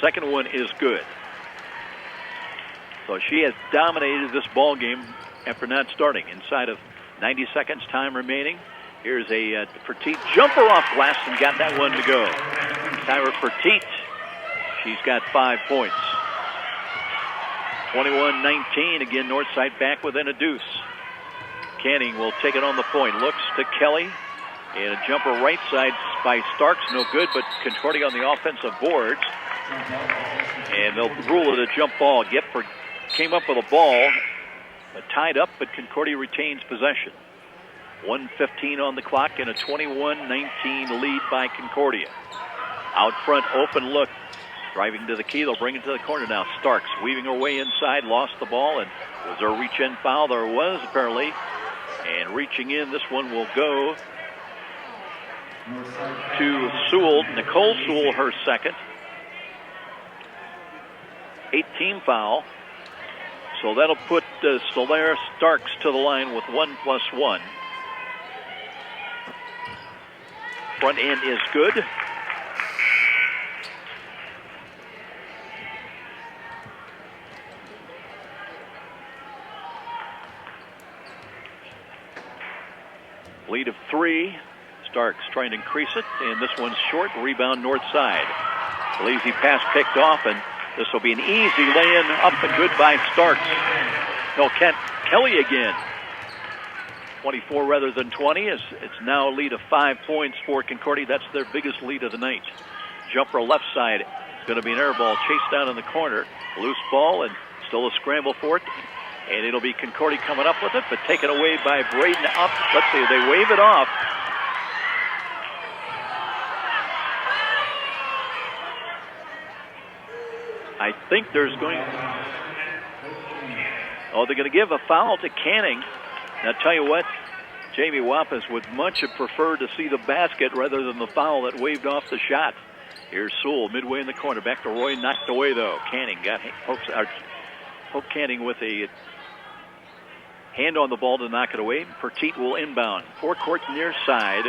Second one is good. So she has dominated this ball game after not starting. Inside of 90 seconds time remaining. Here's a Petit jumper off glass and got that one to go. Tyra Petit, she's got 5 points. 21-19. Again, Northside back within a deuce. Canning will take it on the point. Looks to Kelly. And a jumper right side by Starks. No good, but Concordia on the offensive boards. And they'll rule it a jump ball. Gepford came up with a ball. Tied up, but Concordia retains possession. 1:15 on the clock and a 21-19 lead by Concordia. Out front, open look. Driving to the key, they'll bring it to the corner now. Starks weaving her way inside, lost the ball, and was there a reach-in foul? There was, apparently. And reaching in, this one will go to Sewell. Nicole Sewell, her second. 8-team foul. So that'll put Solaire Starks to the line with 1+1. Front end is good. Lead of 3. Starks trying to increase it, and this one's short. Rebound north side. Lazy pass picked off, and this will be an easy lay-in up and good by Starks. No, Kelly again. 24 rather than 20. It's now a lead of 5 points for Concordia. That's their biggest lead of the night. Jumper left side. It's going to be an air ball chased down in the corner. Loose ball and still a scramble for it. And it'll be Concordia coming up with it, but taken away by Braden up. Let's see, they wave it off. I think there's going... Oh, they're going to give a foul to Canning. Now, tell you what, Jamie Wappus would much have preferred to see the basket rather than the foul that waved off the shot. Here's Sewell midway in the corner. Back to Roy, knocked away, though. Canning poked Canning with a hand on the ball to knock it away. Petit will inbound. Forecourt near side.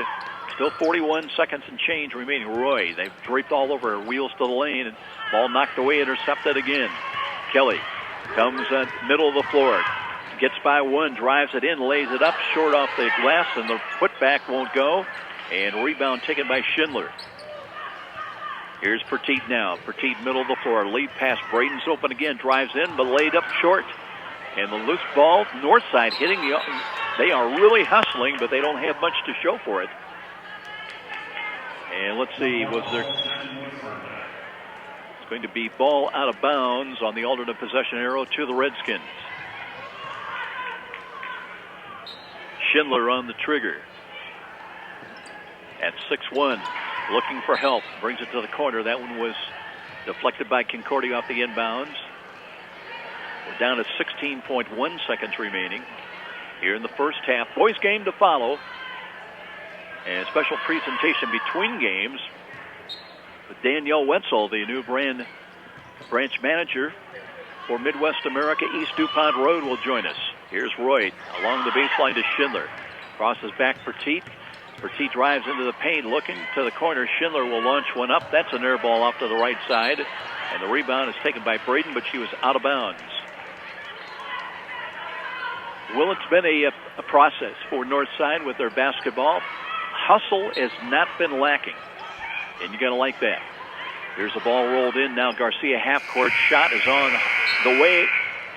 Still 41 seconds and change remaining. Roy, they've draped all over, wheels to the lane, and ball knocked away, intercepted again. Kelly comes middle of the floor. Gets by one, drives it in, lays it up, short off the glass, and the putback won't go. And rebound taken by Schindler. Here's Petit now. Petit middle of the floor. Lead pass. Braden's open again. Drives in, but laid up short. And the loose ball, north side, hitting the... They are really hustling, but they don't have much to show for it. And let's see, was there... It's going to be ball out of bounds on the alternate possession arrow to the Redskins. Schindler on the trigger. At 6-1, looking for help. Brings it to the corner. That one was deflected by Concordia off the inbounds. We're down to 16.1 seconds remaining here in the first half. Boys game to follow. And a special presentation between games with Danielle Wetzel, the new branch manager for Midwest America. East DuPont Road will join us. Here's Roy along the baseline to Schindler. Crosses back Petit. Petit drives into the paint, looking to the corner. Schindler will launch one up. That's an air ball off to the right side. And the rebound is taken by Braden, but she was out of bounds. Well, it's been a process for Northside with their basketball. Hustle has not been lacking, and you're going to like that. Here's the ball rolled in. Now Garcia half-court shot is on the way.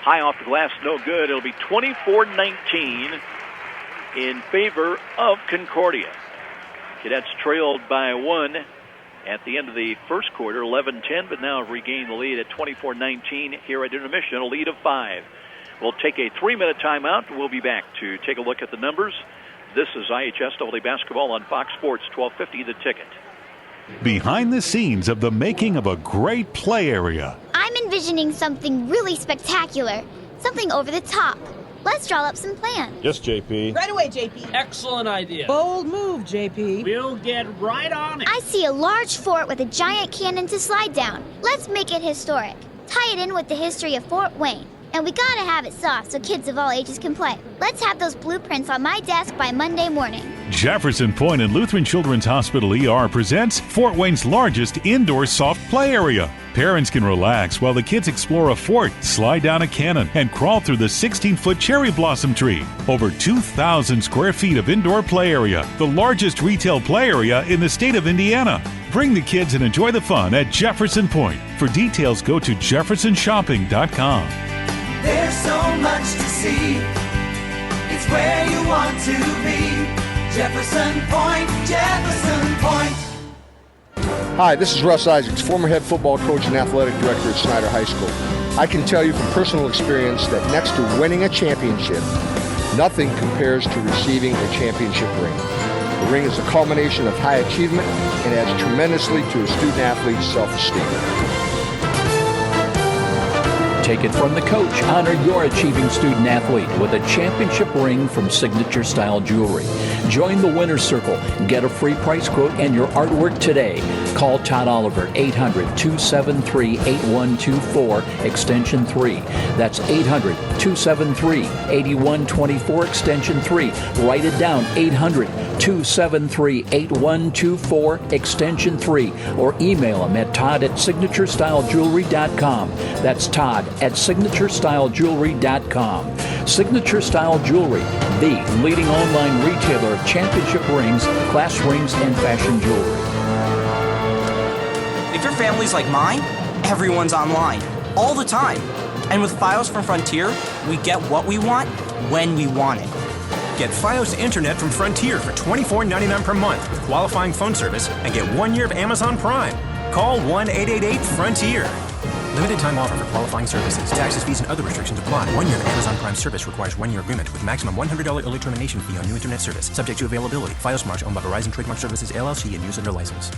High off the glass, no good. It'll be 24-19 in favor of Concordia. Cadets trailed by one at the end of the first quarter, 11-10, but now regain the lead at 24-19 here at intermission, a lead of 5. We'll take a 3-minute timeout. We'll be back to take a look at the numbers. This is IHSAA basketball on Fox Sports 1250, The Ticket. Behind the scenes of the making of a great play area. I'm envisioning something really spectacular, something over the top. Let's draw up some plans. Yes, JP. Right away, JP. Excellent idea. Bold move, JP. We'll get right on it. I see a large fort with a giant cannon to slide down. Let's make it historic. Tie it in with the history of Fort Wayne. And we gotta have it soft so kids of all ages can play. Let's have those blueprints on my desk by Monday morning. Jefferson Point and Lutheran Children's Hospital ER presents Fort Wayne's largest indoor soft play area. Parents can relax while the kids explore a fort, slide down a cannon, and crawl through the 16-foot cherry blossom tree. Over 2,000 square feet of indoor play area, the largest retail play area in the state of Indiana. Bring the kids and enjoy the fun at Jefferson Point. For details, go to jeffersonshopping.com. There's so much to see. It's where you want to be. Jefferson Point, Jefferson Point. Hi, this is Russ Isaacs, former head football coach and athletic director at Snyder High School. I can tell you from personal experience that next to winning a championship, nothing compares to receiving a championship ring. The ring is a culmination of high achievement and adds tremendously to a student athlete's self-esteem. Take it from the coach. Honor your achieving student athlete with a championship ring from Signature Style Jewelry. Join the winner's circle. Get a free price quote and your artwork today. Call Todd Oliver, 800-273-8124, extension 3. That's 800-273-8124, extension 3. Write it down, 800-273-8124, extension 3. Or email him at todd@signaturestylegewelry.com. That's Todd at signaturestylegewelry.com. Signature Style Jewelry, the leading online retailer of championship rings, class rings, and fashion jewelry. If your family's like mine, everyone's online, all the time. And with Fios from Frontier, we get what we want, when we want it. Get Fios Internet from Frontier for $24.99 per month with qualifying phone service and get 1 year of Amazon Prime. Call 1-888-FRONTIER. Limited time offer for qualifying services. Taxes, fees, and other restrictions apply. 1 year Amazon Prime service requires 1 year agreement with maximum $100 early termination fee on new internet service. Subject to availability. Fios March owned by Verizon Trademark Services LLC and used under license.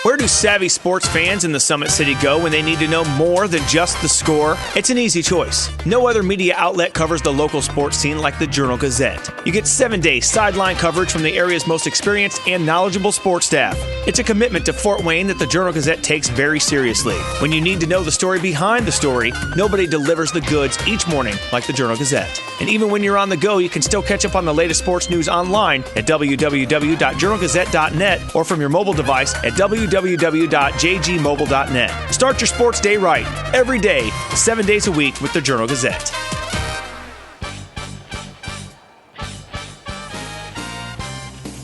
Where do savvy sports fans in the Summit City go when they need to know more than just the score? It's an easy choice. No other media outlet covers the local sports scene like the Journal-Gazette. You get 7-day sideline coverage from the area's most experienced and knowledgeable sports staff. It's a commitment to Fort Wayne that the Journal-Gazette takes very seriously. When you need to know the story behind the story, nobody delivers the goods each morning like the Journal-Gazette. And even when you're on the go, you can still catch up on the latest sports news online at www.journalgazette.net or from your mobile device at www.jgmobile.net. Start your sports day right, every day, 7 days a week with the Journal-Gazette.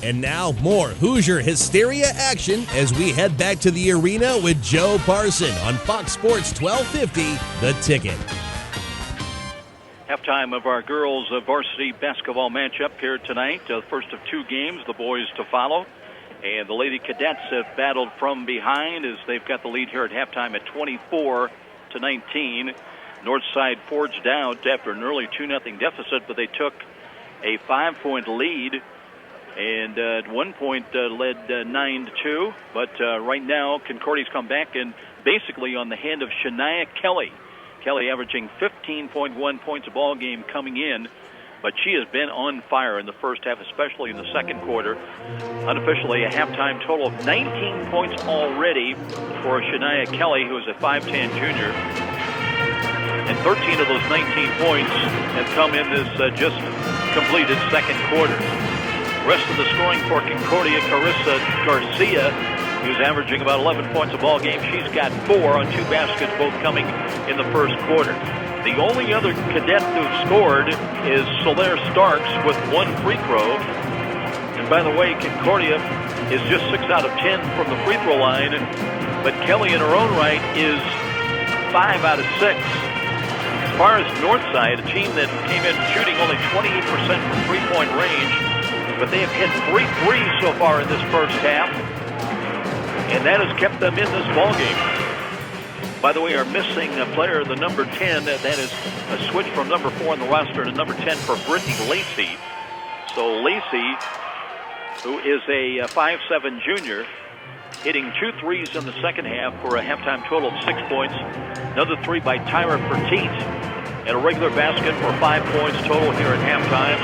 And now, more Hoosier Hysteria action as we head back to the arena with Joe Parson on Fox Sports 1250, The Ticket. Halftime of our girls' varsity basketball matchup here tonight. First of 2 games, the boys to follow. And the Lady Cadets have battled from behind as they've got the lead here at halftime at 24-19. Northside forged out after an early 2-0 deficit, but they took a 5-point lead. And at one point led 9-2. But right now, Concordia's come back and basically on the hand of Shania Kelly. Kelly averaging 15.1 points a ball game coming in. But she has been on fire in the first half, especially in the second quarter. Unofficially, a halftime total of 19 points already for Shania Kelly, who is a 5'10 junior. And 13 of those 19 points have come in this just completed second quarter. Rest of the scoring for Concordia, Carissa Garcia, who's averaging about 11 points a ball game. She's got 4 on 2 baskets, both coming in the first quarter. The only other cadet who scored is Solaire Starks with 1 free throw. And by the way, Concordia is just 6 out of 10 from the free throw line. But Kelly in her own right is 5 out of 6. As far as Northside, a team that came in shooting only 28% from three-point range, but they have hit 3 threes so far in this first half. And that has kept them in this ballgame. By the way, are missing a player, the number 10. That is a switch from number 4 on the roster to number 10 for Brittany Lacey. So Lacey, who is a 5'7 junior, hitting 2 threes in the second half for a halftime total of 6 points. Another 3 by Tyra Petit, and a regular basket for 5 points total here at halftime.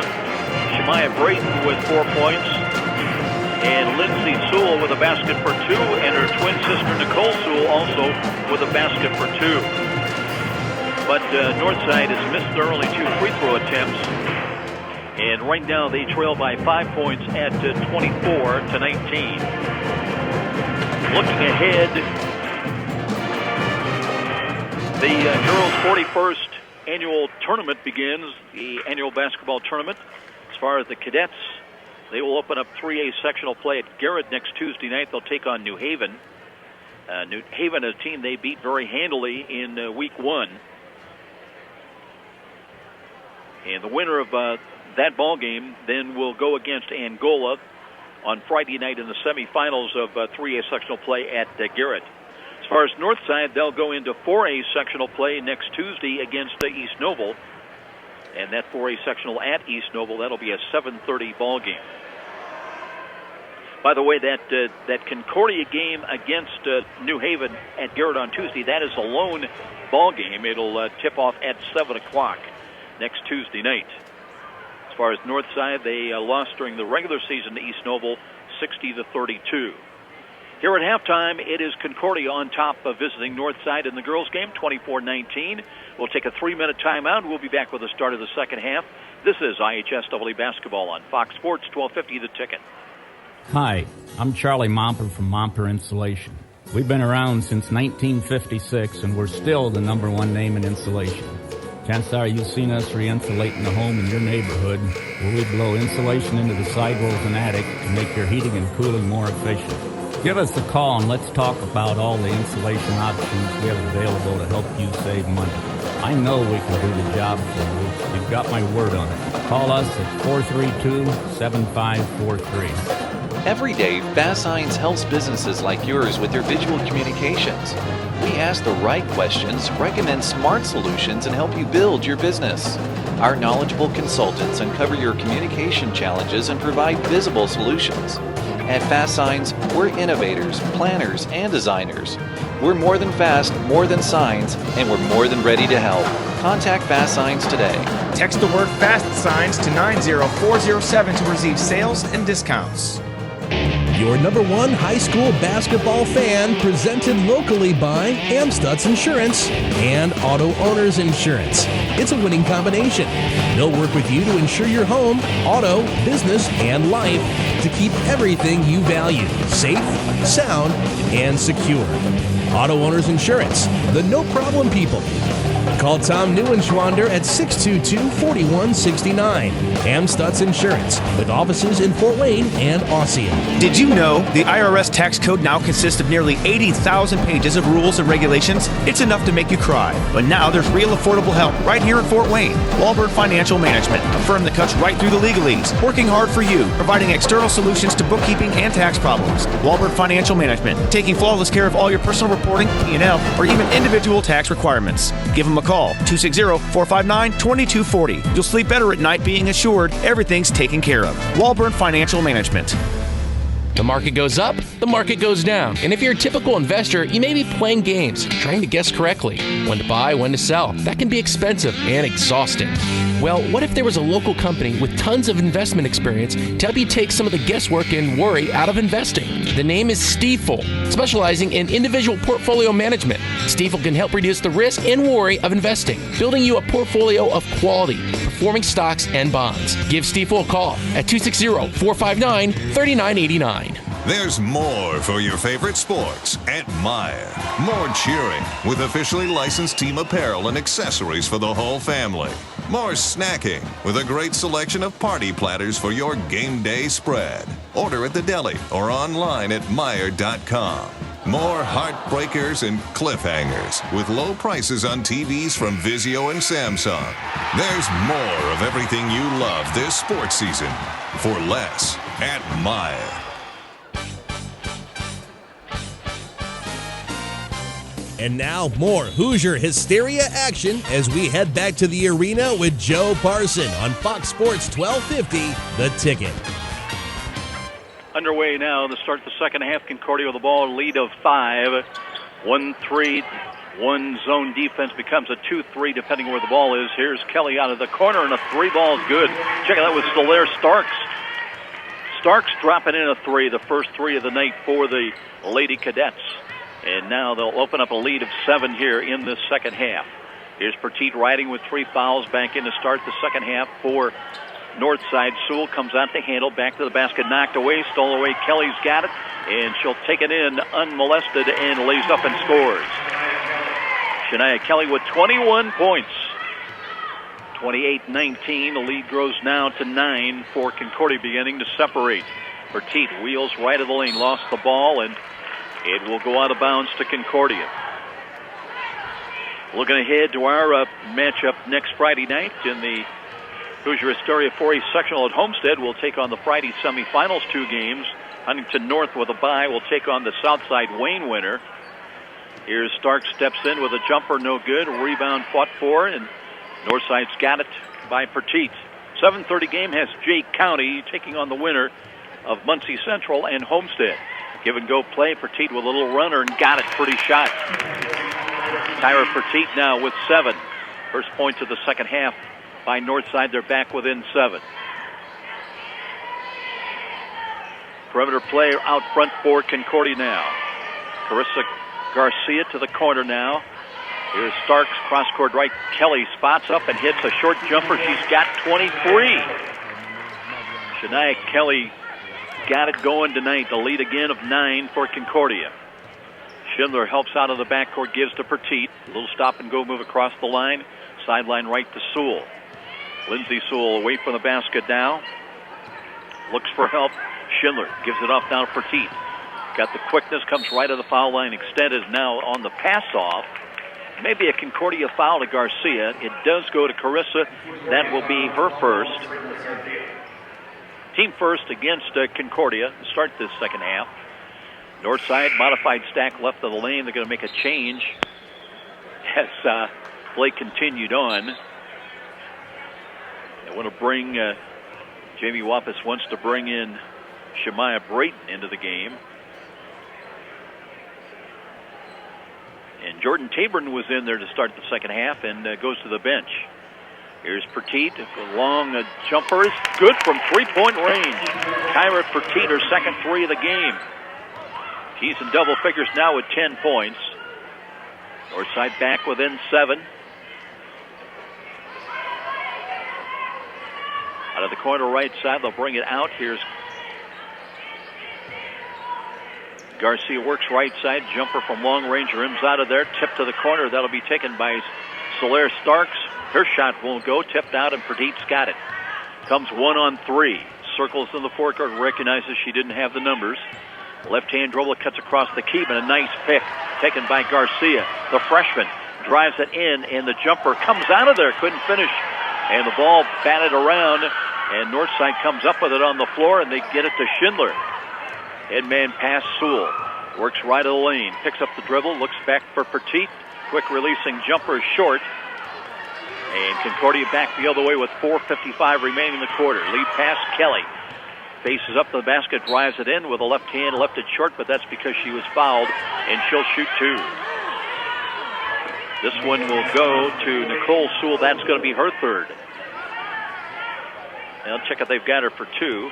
Shemaya Brayton with 4 points. And Lindsay Sewell with a basket for 2, and her twin sister Nicole Sewell also with a basket for 2. But Northside has missed their only 2 free throw attempts, and right now they trail by 5 points at 24-19. Looking ahead, the girls' 41st annual tournament begins, the annual basketball tournament. As far as the cadets, they will open up 3A sectional play at Garrett next Tuesday night. They'll take on New Haven. New Haven, a team they beat very handily in week 1. And the winner of that ball game then will go against Angola on Friday night in the semifinals of 3A sectional play at Garrett. As far as Northside, they'll go into 4A sectional play next Tuesday against East Noble. And that 4A sectional at East Noble, that'll be a 7:30 ball game. By the way, that Concordia game against New Haven at Garrett on Tuesday, that is a lone ball game. It'll tip off at 7 o'clock next Tuesday night. As far as Northside, they lost during the regular season to East Noble 60-32. Here at halftime, it is Concordia on top of visiting Northside in the girls' game, 24-19. We'll take a 3-minute timeout. We'll be back with the start of the second half. This is IHSAA basketball on Fox Sports 1250 The Ticket. Hi, I'm Charlie Momper from Momper Insulation. We've been around since 1956, and we're still the #1 name in insulation. Chances are you've seen us re-insulating the home in your neighborhood, where we blow insulation into the sidewalls and attic to make your heating and cooling more efficient. Give us a call and let's talk about all the insulation options we have available to help you save money. I know we can do the job for you. You've got my word on it. Call us at 432-7543. Every day, Fast Signs helps businesses like yours with their visual communications. We ask the right questions, recommend smart solutions, and help you build your business. Our knowledgeable consultants uncover your communication challenges and provide visible solutions. At Fast Signs, we're innovators, planners, and designers. We're more than fast, more than signs, and we're more than ready to help. Contact Fast Signs today. Text the word Fast Signs to 90407 to receive sales and discounts. Your number one high school basketball fan, presented locally by Amstutz Insurance and Auto Owners Insurance. It's a winning combination. They'll work with you to insure your home, auto, business, and life to keep everything you value safe, sound, and secure. Auto Owners Insurance, the no-problem people. Call Tom Neuenschwander at 622-4169. Amstutz Insurance, with offices in Fort Wayne and Ossian. Did you know the IRS tax code now consists of nearly 80,000 pages of rules and regulations? It's enough to make you cry. But now there's real affordable help right here in Fort Wayne. Walburn Financial Management, a firm that cuts right through the legalese, working hard for you, providing external solutions to bookkeeping and tax problems. Walburn Financial Management, taking flawless care of all your personal reporting, P&L, or even individual tax requirements. Give them a call, 260-459-2240. You'll sleep better at night being assured everything's taken care of. Walburn Financial Management. The market goes up, the market goes down. And if you're a typical investor, you may be playing games, trying to guess correctly when to buy, when to sell. That can be expensive and exhausting. Well, what if there was a local company with tons of investment experience to help you take some of the guesswork and worry out of investing? The name is Stifel, specializing in individual portfolio management. Stifel can help reduce the risk and worry of investing, building you a portfolio of quality, performing stocks and bonds. Give Stifel a call at 260-459-3989. There's more for your favorite sports at Meijer. More cheering with officially licensed team apparel and accessories for the whole family. More snacking with a great selection of party platters for your game day spread. Order at the deli or online at Meijer.com. More heartbreakers and cliffhangers with low prices on TVs from Vizio and Samsung. There's more of everything you love this sports season for less at Meijer. And now, more Hoosier Hysteria action as we head back to the arena with Joe Parson on Fox Sports 1250, The Ticket. Underway now to start the second half. Concordia with the ball, lead of 5. 1-3, one zone defense becomes a 2-3 depending where the ball is. Here's Kelly out of the corner, and a 3 ball is good. Check it out with Solaire Starks. Starks dropping in a 3, the first 3 of the night for the Lady Cadets. And now they'll open up a lead of 7 here in the second half. Here's Petit riding with 3 fouls back in to start the second half for Northside. Sewell comes out to handle, back to the basket, knocked away, stole away. Kelly's got it, and she'll take it in unmolested and lays up and scores. Shania Kelly with 21 points. 28-19. The lead grows now to 9 for Concordia, beginning to separate. Petit wheels right of the lane, lost the ball, and it will go out of bounds to Concordia. Looking ahead to our matchup next Friday night in the Hoosier Hysteria 4A sectional at Homestead. We'll take on the Friday semifinals 2 games. Huntington North with a bye will take on the Southside Wayne winner. Here's Stark steps in with a jumper, no good. Rebound fought for, and Northside's got it by Petit. 7:30 game has Jay County taking on the winner of Muncie Central and Homestead. Give and go play. Petit with a little runner and got it. Pretty shot. Tyra Petit now with 7. First points of the second half by Northside. They're back within 7. Perimeter player out front for Concordia now. Carissa Garcia to the corner now. Here's Starks, cross-court right. Kelly spots up and hits a short jumper. She's got 23. Shania Kelly got it going tonight. The lead again of 9 for Concordia. Schindler helps out of the backcourt, gives to Petit. A little stop-and-go move across the line. Sideline right to Sewell. Lindsey Sewell away from the basket now. Looks for help. Schindler gives it off now to Petit. Got the quickness, comes right to the foul line, extended now on the pass-off. Maybe a Concordia foul to Garcia. It does go to Carissa. That will be her first. Team first against Concordia to start this second half. Northside modified stack left of the lane. They're going to make a change as play continued on. They want to bring, Jamie Wampus wants to bring in Shemaiah Brayton into the game. And Jordan Tabron was in there to start the second half and goes to the bench. Here's Petit, a long jumper. Is good from three-point range. Kyra Petit, her second three of the game. She's in double figures now with 10 points. Northside back within 7. Out of the corner right side, they'll bring it out. Here's Garcia, works right side. Jumper from long range, rims out of there. Tip to the corner. That'll be taken by Solaire Starks. Her shot won't go. Tipped out, and Pradeep's got it. Comes 1-on-3. Circles in the forecourt. Recognizes she didn't have the numbers. Left-hand dribble cuts across the key, but a nice pick taken by Garcia. The freshman drives it in, and the jumper comes out of there. Couldn't finish. And the ball batted around, and Northside comes up with it on the floor, and they get it to Schindler. Head man pass Sewell. Works right of the lane. Picks up the dribble. Looks back for Petit. Quick releasing jumper is short. And Concordia back the other way with 4:55 remaining in the quarter. Lead pass, Kelly. Faces up to the basket, drives it in with a left hand, left it short, but that's because she was fouled, and she'll shoot 2. This one will go to Nicole Sewell. That's going to be her third. Now check if they've got her for 2.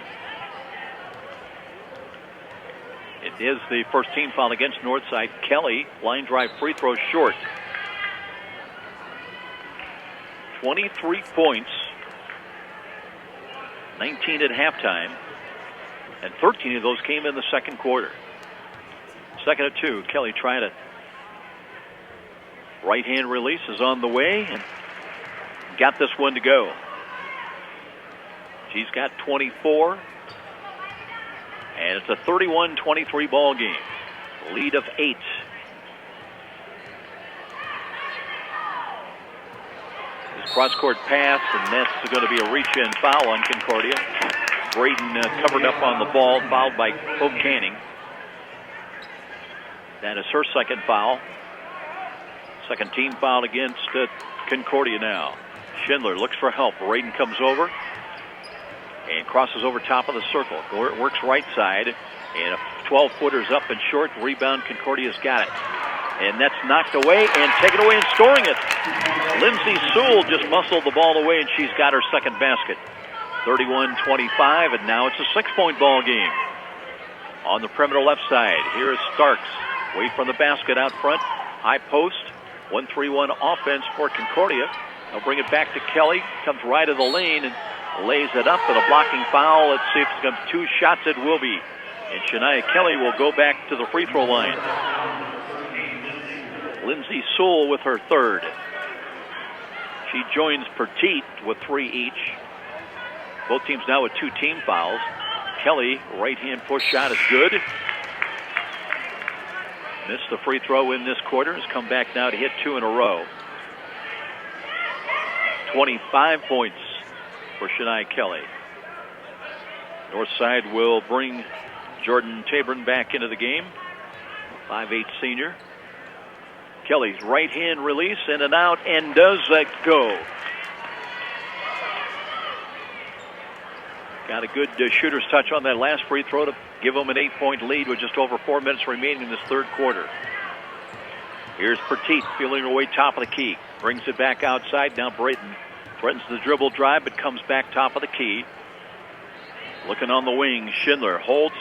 It is the first team foul against Northside. Kelly, line drive free throw short. 23 points, 19 at halftime, and 13 of those came in the second quarter. Second of 2, Kelly trying to right-hand release is on the way and got this one to go. She's got 24. And it's a 31-23 ball game. Lead of 8. This cross-court pass, and that's going to be a reach-in foul on Concordia. Braden covered up on the ball, fouled by Hope Canning. That is her second foul. Second team foul against Concordia now. Schindler looks for help. Braden comes over and crosses over top of the circle. Works right side, and a 12-footer's up and short. Rebound, Concordia's got it. And that's knocked away and taken away and scoring it. Lindsay Sewell just muscled the ball away, and she's got her second basket. 31-25, and now it's a 6-point ball game. On the perimeter left side, here is Starks. Away from the basket out front. High post. 1-3-1 offense for Concordia. They'll bring it back to Kelly. Comes right of the lane and lays it up with a blocking foul. Let's see if it comes 2 shots. It will be. And Shania Kelly will go back to the free throw line. Lindsay Sewell with her third. She joins Petit with 3 each. Both teams now with 2 team fouls. Kelly, right-hand push shot is good. Missed the free throw in this quarter. Has come back now to hit 2 in a row. 25 points for Shania Kelly. Northside will bring Jordan Tabron back into the game. 5'8" senior. Kelly's right-hand release, in and out, and does that go. Got a good shooter's touch on that last free throw to give them an 8-point lead with just over 4 minutes remaining in this third quarter. Here's Petit feeling her way top of the key. Brings it back outside. Now Brayton threatens the dribble drive, but comes back top of the key. Looking on the wing, Schindler holds.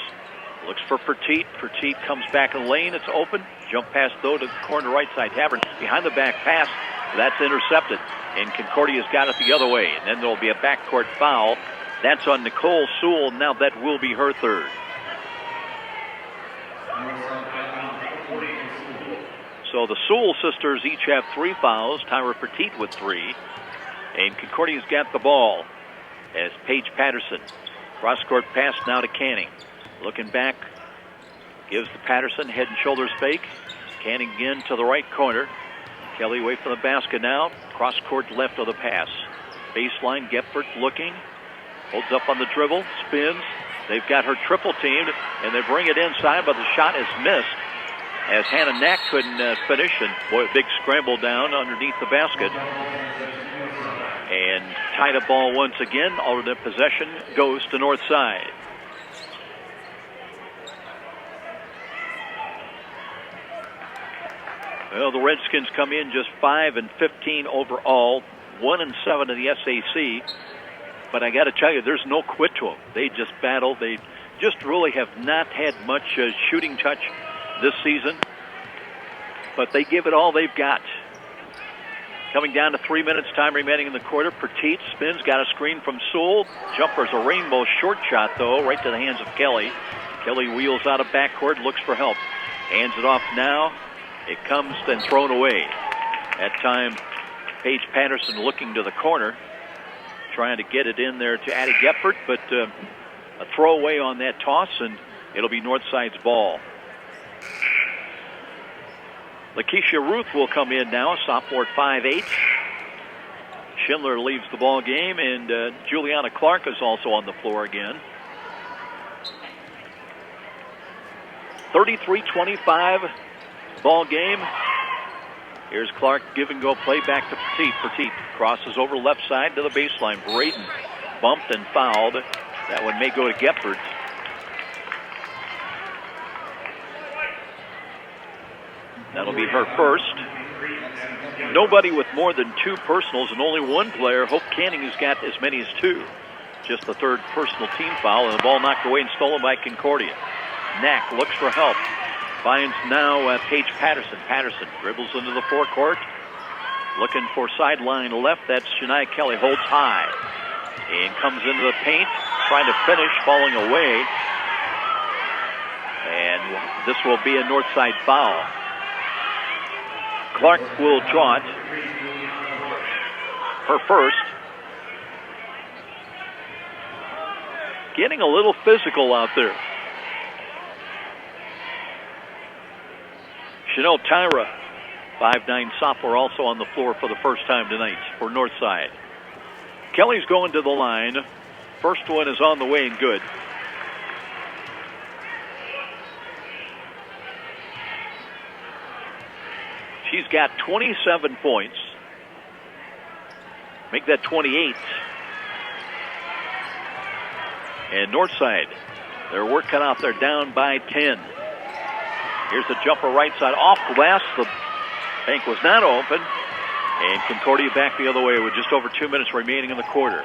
Looks for Petit. Petit comes back in the lane. It's open. Jump pass, though, to the corner right side. Tabron behind the back pass. That's intercepted. And Concordia's got it the other way. And then there'll be a backcourt foul. That's on Nicole Sewell. Now that will be her third. So the Sewell sisters each have 3 fouls. Tyra Petit with 3. And Concordia's got the ball as Paige Patterson. Cross-court pass now to Canning. Looking back, gives to Patterson, head and shoulders fake. Canning again to the right corner. Kelly away from the basket now. Cross-court left of the pass. Baseline, Gephardt looking. Holds up on the dribble, spins. They've got her triple teamed, and they bring it inside, but the shot is missed as Hannah Knack couldn't finish, and boy, a big scramble down underneath the basket. And tied up ball once again. Alternate possession goes to Northside. Well, the Redskins come in just 5-15 overall, 1-7 in the SAC. But I got to tell you, there's no quit to them. They just battle. They just really have not had much shooting touch this season. But they give it all they've got. Coming down to 3 minutes, time remaining in the quarter. Petit spins, got a screen from Sewell. Jumper's a rainbow short shot, though, right to the hands of Kelly. Kelly wheels out of backcourt, looks for help. Hands it off now. It comes and thrown away. That time, Paige Patterson looking to the corner, trying to get it in there to Addie Gephardt, but a throwaway on that toss, and it'll be Northside's ball. Lakeisha Ruth will come in now, sophomore at 5'8". Schindler leaves the ball game, and Juliana Clark is also on the floor again. 33-25 ball game. Here's Clark, give and go play back to Petit. Petit crosses over left side to the baseline. Braden bumped and fouled. That one may go to Gephardt. That'll be her first. Nobody with more than 2 personals, and only one player, Hope Canning, has got as many as 2. Just the third personal team foul, and the ball knocked away and stolen by Concordia. Knack looks for help. Finds now Paige Patterson. Patterson dribbles into the forecourt. Looking for sideline left. That's Shania Kelly. Holds high. And comes into the paint. Trying to finish. Falling away. And this will be a Northside foul. Clark will draw it. Her first. Getting a little physical out there. Chanel Tyra, 5'9" sophomore, also on the floor for the first time tonight for Northside. Kelly's going to the line. First one is on the way and good. She's got 27 points. Make that 28. And Northside, their work cut out. They're down by 10. Here's the jumper right side off glass. The bank was not open. And Concordia back the other way with just over 2 minutes remaining in the quarter.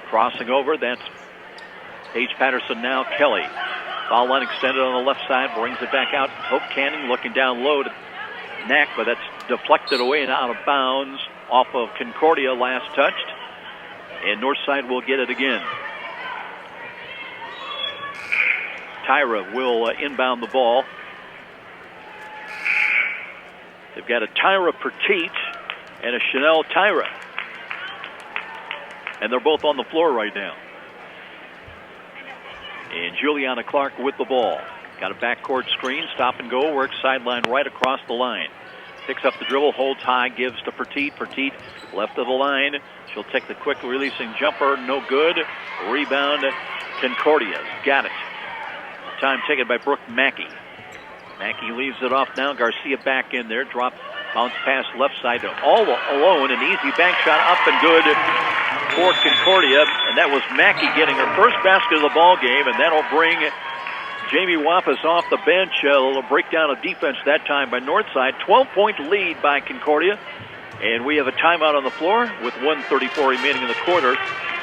Crossing over, that's Paige Patterson now. Kelly. Foul line extended on the left side. Brings it back out. Hope Canning looking down low to Knack, but that's deflected away and out of bounds off of Concordia, last touched. And Northside will get it again. Tyra will inbound the ball. They've got a Tyra Petit and a Chanel Tyra. And they're both on the floor right now. And Juliana Clark with the ball. Got a backcourt screen, stop and go, works sideline right across the line. Picks up the dribble, holds high, gives to Petit. Petit left of the line. She'll take the quick releasing jumper, no good. Rebound, Concordia's got it. Time taken by Brooke Mackey. Mackey leaves it off now. Garcia back in there. Drop, bounce pass left side. All alone. An easy bank shot up and good for Concordia. And that was Mackey getting her first basket of the ball game. And that'll bring Jamie Wampus off the bench. A little breakdown of defense that time by Northside. 12-point lead by Concordia. And we have a timeout on the floor with 1:34 remaining in the quarter.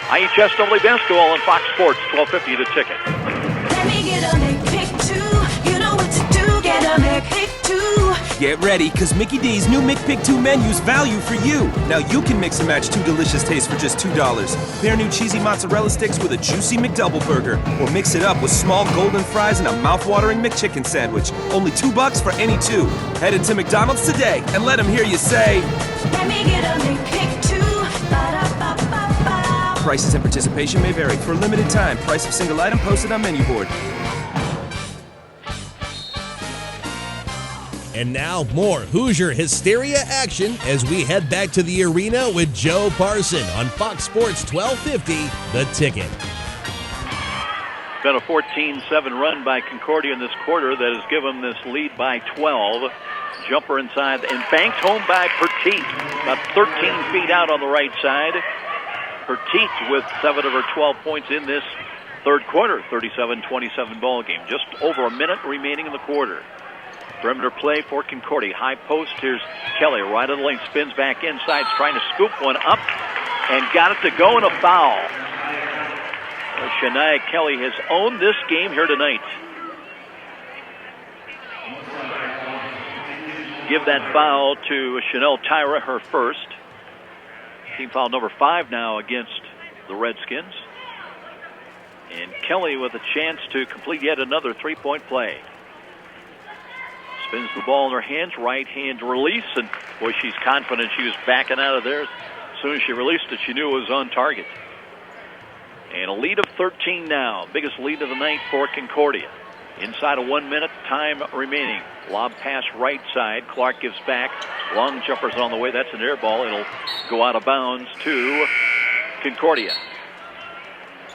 IHSAA basketball on Fox Sports, 1250 the ticket. Let me get a McPick 2. You know what to do. Get a McPick 2. Get ready, because Mickey D's new McPick 2 menu's value for you. Now you can mix and match 2 delicious tastes for just $2. Pair new cheesy mozzarella sticks with a juicy McDouble burger, or mix it up with small golden fries and a mouth-watering McChicken sandwich. Only $2 for any 2. Head into McDonald's today and let them hear you say, Let me get a McPick 2. Ba-da-ba-ba-ba. Prices and participation may vary. For a limited time, price of single item posted on menu board. And now, more Hoosier Hysteria action as we head back to the arena with Joe Parson on Fox Sports 1250, The Ticket. It's been a 14-7 run by Concordia in this quarter that has given this lead by 12. Jumper inside and banked home by Petit. About 13 feet out on the right side. Petit with 7 of her 12 points in this third quarter. 37-27 ball game. Just over a minute remaining in the quarter. Perimeter play for Concordia. High post. Here's Kelly right of the lane. Spins back inside. Trying to scoop one up. And got it to go in a foul. Shania Kelly has owned this game here tonight. Give that foul to Chanel Tyra, her first. Team foul number 5 now against the Redskins. And Kelly with a chance to complete yet another three-point play. Spins the ball in her hands, right hand release, and boy, she's confident she was backing out of there. As soon as she released it, she knew it was on target. And a lead of 13 now, biggest lead of the night for Concordia. Inside of 1 minute, time remaining. Lob pass right side. Clark gives back. Long jumper's on the way. That's an air ball. It'll go out of bounds to Concordia.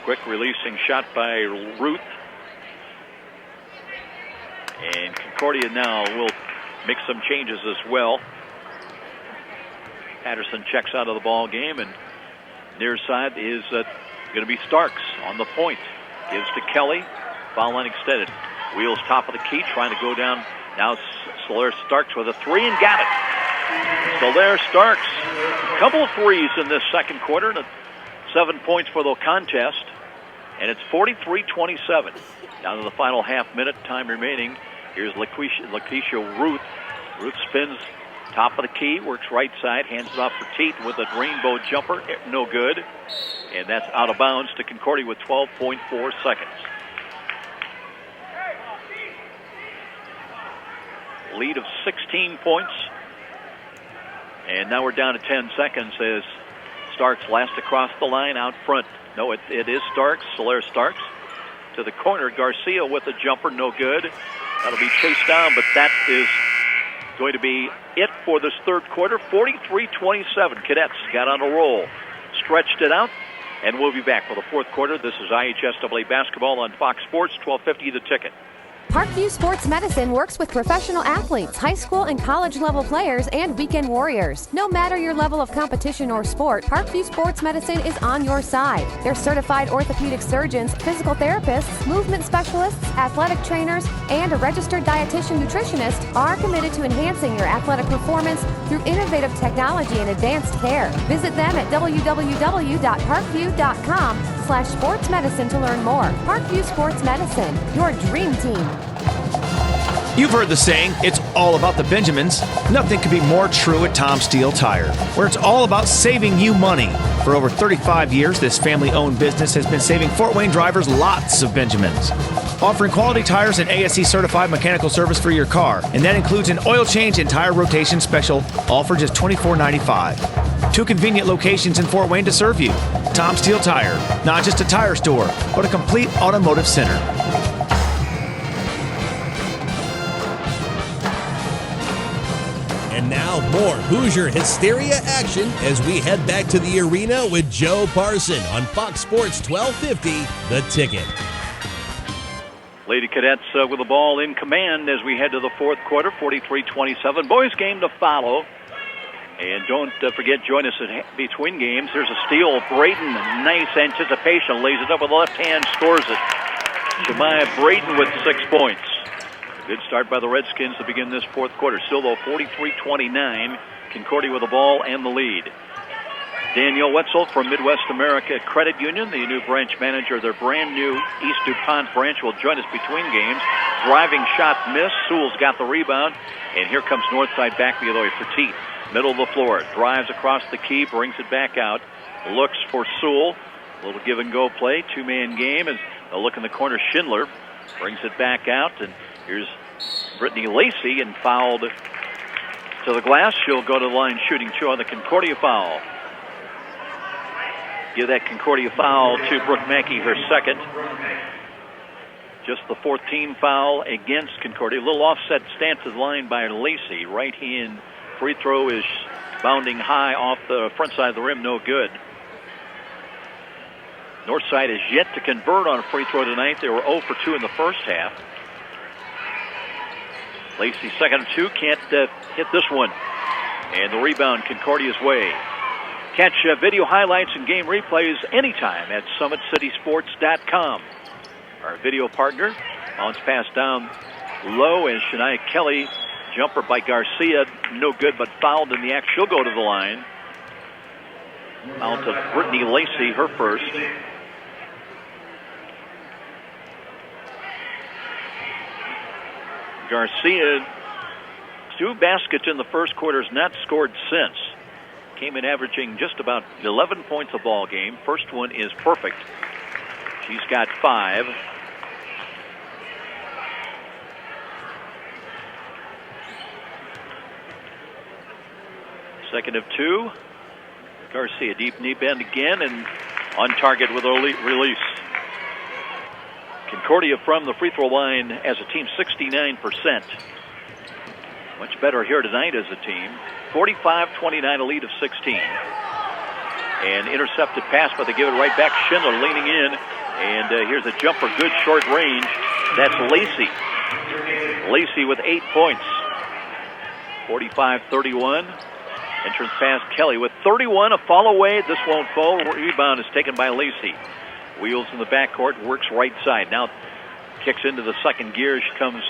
Quick releasing shot by Ruth. And Concordia now will make some changes as well. Patterson checks out of the ball game, and near side is going to be Starks on the point. Gives to Kelly. Foul line extended. Wheels top of the key, trying to go down. Now Solaire Starks with a three and got it. Solaire Starks, a couple of threes in this second quarter, and 7 points for the contest. And it's 43-27. Down to the final half minute, time remaining. Here's Lakeisha Ruth. Ruth spins top of the key, works right side, hands it off for Teat with a rainbow jumper. No good. And that's out of bounds to Concordia with 12.4 seconds. Lead of 16 points. And now we're down to 10 seconds as Starks last across the line out front. No, it is Starks, Solaire Starks. To the corner, Garcia with a jumper, no good. That'll be chased down, but that is going to be it for this third quarter. 43-27. Cadets got on a roll. Stretched it out, and we'll be back for the fourth quarter. This is IHSAA basketball on Fox Sports, 1250 The Ticket. Parkview Sports Medicine works with professional athletes, high school and college level players, and weekend warriors. No matter your level of competition or sport, Parkview Sports Medicine is on your side. Their certified orthopedic surgeons, physical therapists, movement specialists, athletic trainers, and a registered dietitian nutritionist are committed to enhancing your athletic performance through innovative technology and advanced care. Visit them at www.parkview.com/sportsmedicine to learn more. Parkview Sports Medicine, your dream team. You've heard the saying, it's all about the Benjamins. Nothing could be more true at Tom Steele Tire, where it's all about saving you money. For over 35 years, this family-owned business has been saving Fort Wayne drivers lots of Benjamins. Offering quality tires and ASE-certified mechanical service for your car, and that includes an oil change and tire rotation special, all for just $24.95. 2 convenient locations in Fort Wayne to serve you. Tom Steele Tire, not just a tire store, but a complete automotive center. And now more Hoosier Hysteria action as we head back to the arena with Joe Parson on Fox Sports 1250, The Ticket. Lady Cadets with the ball in command as we head to the fourth quarter, 43-27. Boys game to follow. And don't forget, join us at between games. There's a steal. Braden, nice anticipation, lays it up with the left hand, scores it. Shemaiah Braden with 6 points. Good start by the Redskins to begin this fourth quarter. Still, though, 43-29. Concordia with the ball and the lead. Danielle Wetzel from Midwest America Credit Union, the new branch manager of their brand new East DuPont branch, will join us between games. Driving shot missed. Sewell's got the rebound. And here comes Northside back the other way for Teat. Middle of the floor. Drives across the key, brings it back out. Looks for Sewell. A little give and go play. 2-man game. As a look in the corner, Schindler brings it back out. And here's Brittany Lacey, and fouled to the glass. She'll go to the line shooting 2 on the Concordia foul. Give that Concordia foul to Brooke Mackey, her second. Just the 14th foul against Concordia. A little offset stance to the line by Lacey. Right hand free throw is bounding high off the front side of the rim. No good. Northside has yet to convert on a free throw tonight. They were 0 for 2 in the first half. Lacey, second and 2, can't hit this one. And the rebound Concordia's way. Catch video highlights and game replays anytime at SummitCitySports.com. Our video partner, bounce pass down low, and Shania Kelly, jumper by Garcia, no good, but fouled in the act. She'll go to the line. Foul to Brittany Lacey, her first. Garcia, 2 baskets in the first quarter, has not scored since. Came in averaging just about 11 points a ball game. First one is perfect. She's got 5. Second of 2. Garcia, deep knee bend again, and on target with a release. Concordia from the free throw line as a team, 69%. Much better here tonight as a team. 45-29, a lead of 16. And intercepted pass, but they give it right back. Schindler leaning in, and here's a jumper, good short range. That's Lacey. Lacey with 8 points. 45-31. Entrance pass, Kelly with 31, a fall away. This won't fall. Rebound is taken by Lacey. Wheels in the backcourt, works right side. Now kicks into the second gear. She comes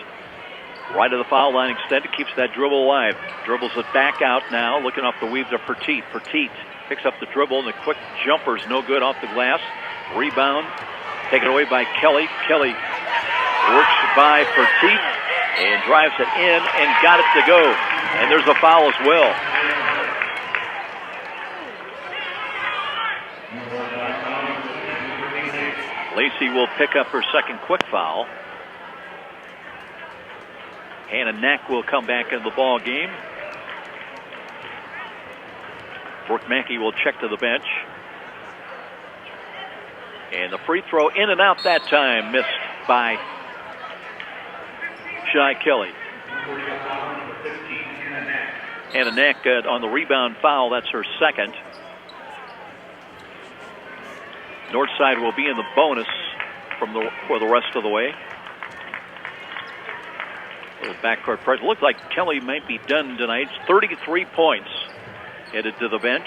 right to the foul line, extended, keeps that dribble alive. Dribbles it back out now, looking off the weave to Petit. Petit picks up the dribble, and the quick jumper's no good off the glass. Rebound taken away by Kelly. Kelly works by Petit and drives it in and got it to go. And there's a foul as well. Lacey will pick up her second quick foul. Hannah Knack will come back in the ball game. Brooke Mackey will check to the bench. And the free throw in and out that time, missed by Shai Kelly. Hannah Knack on the rebound foul, that's her second. Northside will be in the bonus for the rest of the way. A little backcourt pressure. Looked like Kelly might be done tonight. 33 points. Headed to the bench.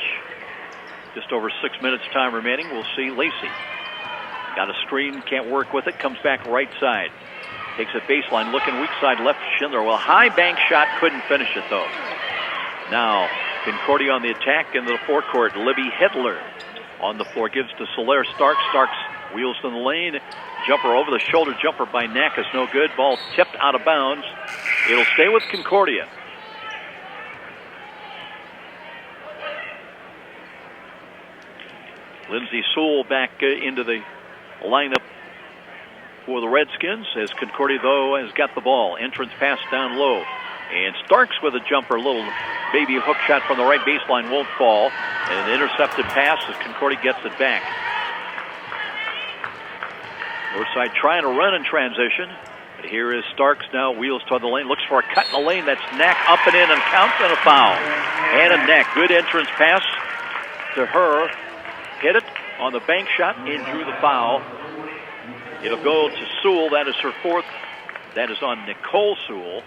Just over 6 minutes time remaining. We'll see Lacey. Got a screen, can't work with it. Comes back right side. Takes a baseline, looking weak side left. Schindler. Well, high bank shot, couldn't finish it though. Now Concordia on the attack into the forecourt. Libby Hedler on the floor, gives to Solaire Starks. Starks wheels to the lane. Jumper over the shoulder, jumper by Knack is no good. Ball tipped out of bounds. It'll stay with Concordia. Lindsay Sewell back into the lineup for the Redskins, as Concordia, though, has got the ball. Entrance pass down low. And Starks with a jumper, a little baby hook shot from the right baseline, won't fall. And an intercepted pass as Concordia gets it back. Northside trying to run in transition. But here is Starks now, wheels toward the lane, looks for a cut in the lane. That's Knack up and in, and counts, and a foul. Hannah Knack, good entrance pass to her. Hit it on the bank shot and drew the foul. It'll go to Sewell. That is her fourth. That is on Nicole Sewell.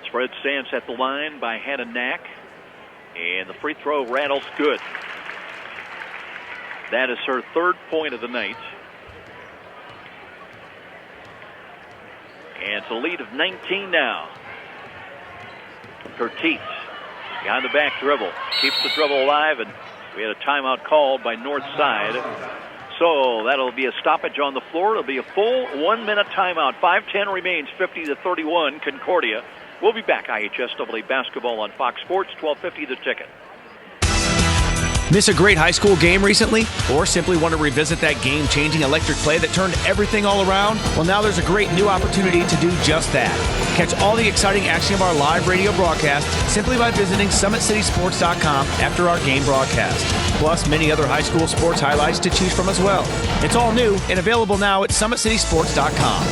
Spread stance at the line by Hannah Knack. And the free throw rattles good. That is her third point of the night. And it's a lead of 19 now. Petit behind the back dribble. Keeps the dribble alive, and we had a timeout called by Northside. So that'll be a stoppage on the floor. It'll be a full 1 minute timeout. 5:10 remains, 50-31 Concordia. We'll be back. IHSAA basketball on Fox Sports, 1250 The Ticket. Miss a great high school game recently? Or simply want to revisit that game-changing electric play that turned everything all around? Well, now there's a great new opportunity to do just that. Catch all the exciting action of our live radio broadcast simply by visiting SummitCitySports.com after our game broadcast. Plus, many other high school sports highlights to choose from as well. It's all new and available now at SummitCitySports.com.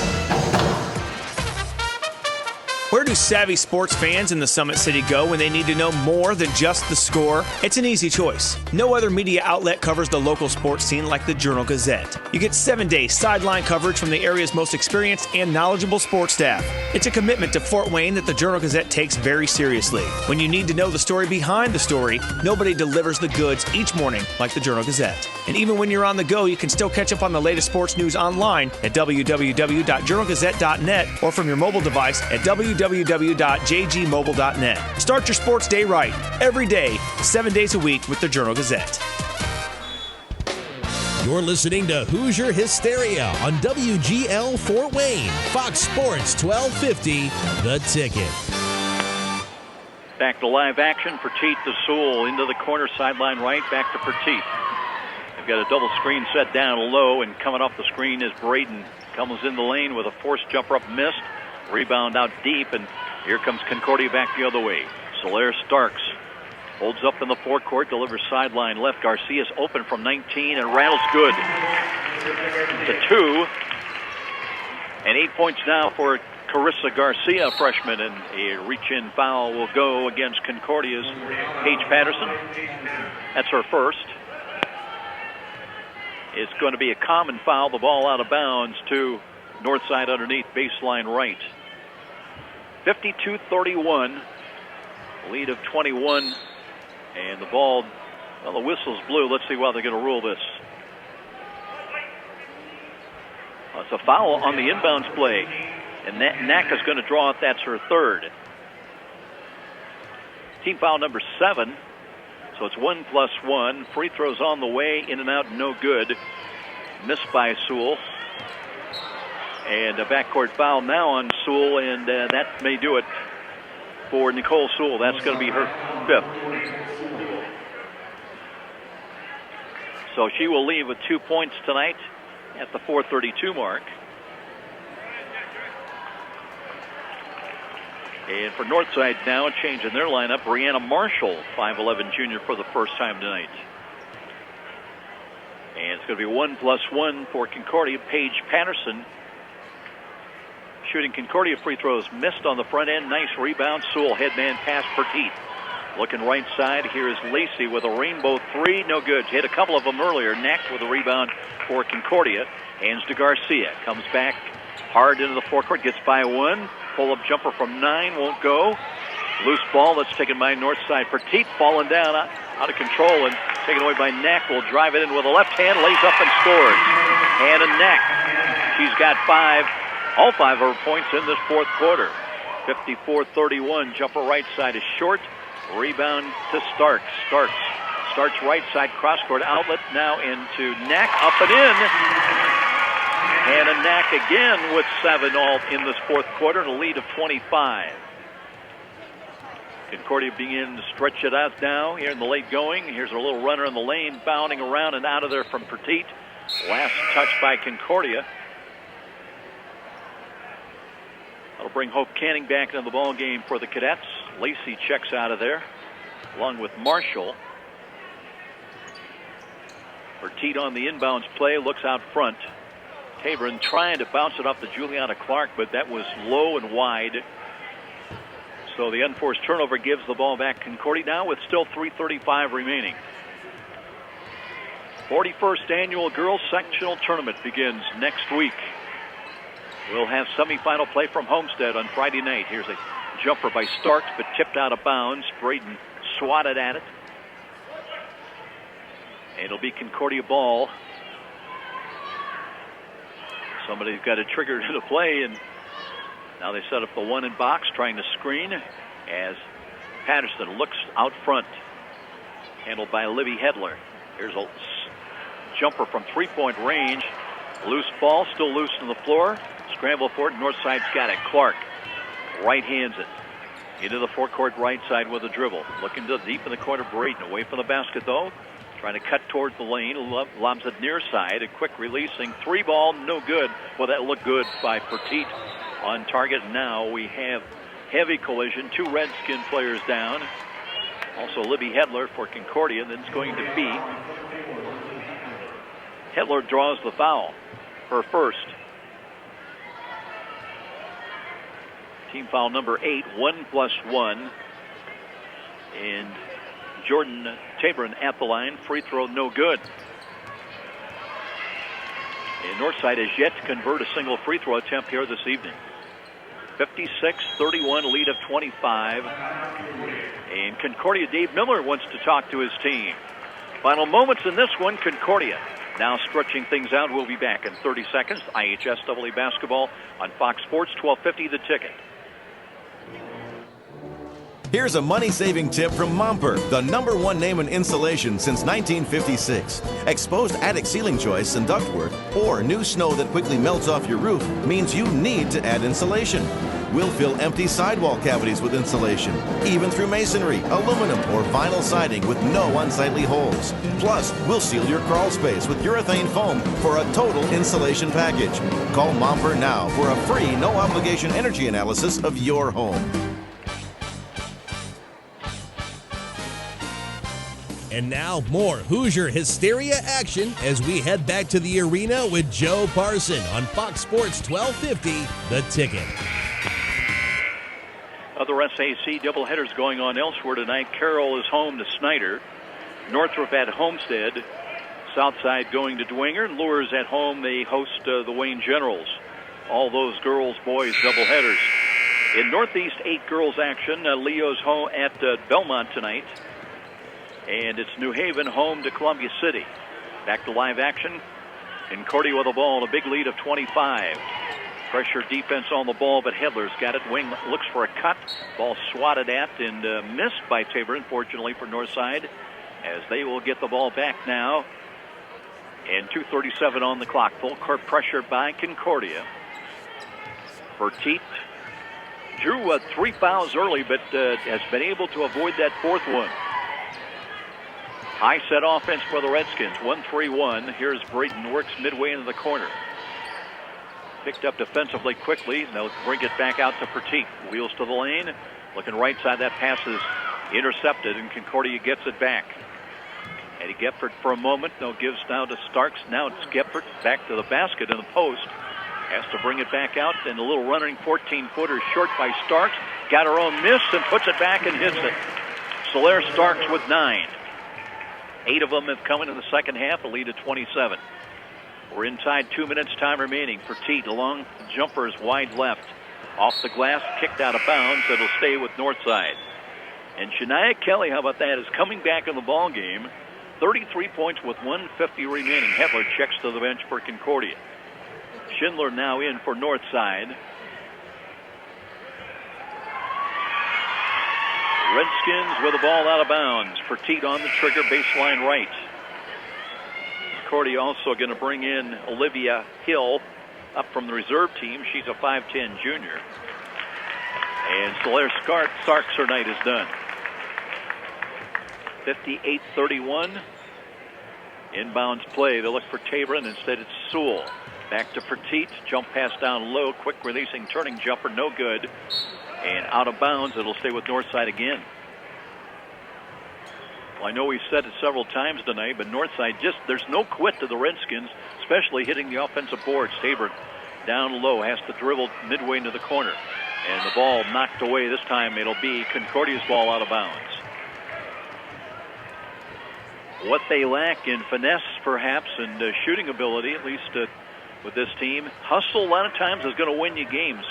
Where do do savvy sports fans in the Summit City go when they need to know more than just the score? It's an easy choice. No other media outlet covers the local sports scene like the Journal-Gazette. You get 7-day sideline coverage from the area's most experienced and knowledgeable sports staff. It's a commitment to Fort Wayne that the Journal-Gazette takes very seriously. When you need to know the story behind the story, nobody delivers the goods each morning like the Journal-Gazette. And even when you're on the go, you can still catch up on the latest sports news online at www.journalgazette.net or from your mobile device at www.jgmobile.net. Start your sports day right, every day, 7 days a week with the Journal-Gazette. You're listening to Hoosier Hysteria on WGL Fort Wayne, Fox Sports 1250, The Ticket. Back to live action. Petit to Sewell into the corner, sideline right, back to Petit. They've got a double screen set down low, and coming off the screen is Braden. Comes in the lane with a forced jumper up, missed. Rebound out deep, and here comes Concordia back the other way. Solaire Starks holds up in the forecourt, delivers sideline left. Garcia's open from 19 and rattles good. To 2. And 8 points now for Carissa Garcia, freshman, and a reach-in foul will go against Concordia's Paige Patterson. That's her first. It's going to be a common foul. The ball out of bounds to north side underneath, baseline right. 52-31, lead of 21, and the ball, well, the whistle's blue. Let's see how they're going to rule this. It's a foul on the inbounds play, and Naka's going to draw it. That's her third. Team foul number 7. So it's 1+1. Free throws on the way, in and out, no good. Missed by Sewell. And a backcourt foul now on Sewell, and that may do it for Nicole Sewell. That's going to be her 5th. So she will leave with 2 points tonight at the 4:32 mark. And for Northside now, a change in their lineup. Brianna Marshall, 5'11" junior, for the first time tonight. And it's going to be 1+1 for Concordia. Paige Patterson shooting Concordia free throws. Missed on the front end. Nice rebound. Sewell headman pass Petit. Looking right side. Here is Lacey with a rainbow 3. No good. She hit a couple of them earlier. Knack with a rebound for Concordia. Hands to Garcia. Comes back hard into the forecourt. Gets by 1. Pull-up jumper from 9 won't go. Loose ball that's taken by Northside. Petit falling down out of control and taken away by Knack. Will drive it in with a left hand, lays up and scores. Hannah Knack. She's got 5, all 5 of her points in this fourth quarter. 54-31. Jumper right side is short. Rebound to Starks. Starks right side cross-court outlet now into Knack. Up and in. Hannah Knack again with 7 all in this fourth quarter, and a lead of 25. Concordia begins to stretch it out now here in the late going. Here's a little runner in the lane, bounding around and out of there from Petit. Last touch by Concordia. That'll bring Hope Canning back into the ball game for the Cadets. Lacey checks out of there, along with Marshall. Petit on the inbounds play, looks out front. Tabron trying to bounce it off to Juliana Clark, but that was low and wide. So the unforced turnover gives the ball back Concordia now with still 3:35 remaining. 41st annual girls sectional tournament begins next week. We'll have semifinal play from Homestead on Friday night. Here's a jumper by Starks, but tipped out of bounds. Braden swatted at it. And it'll be Concordia ball. Somebody's got a trigger to play, and now they set up the one in box, trying to screen as Patterson looks out front. Handled by Libby Hedler. Here's a jumper from three-point range. Loose ball, still loose on the floor. Scramble for it. Northside's got it. Clark right hands it into the forecourt right side with a dribble. Looking to deep in the corner. Braden away from the basket though. Trying to cut towards the lane. Lobs it near side. A quick releasing. 3-ball, no good. Well, that looked good by Petit on target. Now we have heavy collision. 2 Redskin players down. Also Libby Hedler for Concordia. Then it's going to be Hedler draws the foul. Her first. Team foul number 8, 1+1. And Jordan Tabron at the line. Free throw no good. And Northside has yet to convert a single free throw attempt here this evening. 56-31, lead of 25. And Concordia, Dave Miller wants to talk to his team. Final moments in this one, Concordia now stretching things out. We'll be back in 30 seconds. IHSAA basketball on Fox Sports, 1250 The Ticket. Here's a money-saving tip from Momper, the #1 name in insulation since 1956. Exposed attic ceiling joists and ductwork, or new snow that quickly melts off your roof, means you need to add insulation. We'll fill empty sidewall cavities with insulation, even through masonry, aluminum, or vinyl siding with no unsightly holes. Plus, we'll seal your crawl space with urethane foam for a total insulation package. Call Momper now for a free, no-obligation energy analysis of your home. And now, more Hoosier Hysteria action as we head back to the arena with Joe Parson on Fox Sports 1250, The Ticket. Other SAC doubleheaders going on elsewhere tonight. Carroll is home to Snyder. Northrop at Homestead. Southside going to Dwenger. And Lures at home. They host the Wayne Generals. All those girls, boys doubleheaders. In Northeast 8 girls action, Leo's home at Belmont tonight. And it's New Haven home to Columbia City. Back to live action. Concordia with the ball and a big lead of 25. Pressure defense on the ball, but Hedler's got it. Wing looks for a cut. Ball swatted at and missed by Tabor, unfortunately, for Northside, as they will get the ball back now. And 2:37 on the clock. Full court pressure by Concordia. Bertite drew 3 fouls early, but has been able to avoid that 4th one. High set offense for the Redskins. 1-3-1. Here's Braden, works midway into the corner. Picked up defensively quickly. They'll bring it back out to Petit. Wheels to the lane. Looking right side. That pass is intercepted, and Concordia gets it back. Eddie Gephardt for a moment. No, gives now to Starks. Now it's Gephardt back to the basket in the post. Has to bring it back out. And a little running 14-footer short by Starks. Got her own miss and puts it back and hits it. Solaire Starks with 9. 8 of them have come in the second half, a lead of 27. We're inside 2 minutes time remaining. Petit, long jumper is wide left. Off the glass, kicked out of bounds. It'll stay with Northside. And Shania Kelly, how about that, is coming back in the ball game. 33 points with 1:50 remaining. Hedler checks to the bench for Concordia. Schindler now in for Northside. Redskins with the ball out of bounds. Petit on the trigger, baseline right. Concordia also going to bring in Olivia Hill up from the reserve team. She's a 5'10 junior. And Solaire Starks, her night is done. 58-31. Inbounds play. They look for Tabor, and instead it's Sewell. Back to Petit. Jump pass down low. Quick releasing turning jumper. No good. And out of bounds. It'll stay with Northside again. Well, I know we've said it several times tonight, but Northside there's no quit to the Redskins, especially hitting the offensive boards. Tabor down low, has to dribble midway into the corner. And the ball knocked away. This time it'll be Concordia's ball out of bounds. What they lack in finesse, perhaps, and shooting ability, at least with this team. Hustle, a lot of times, is going to win you games.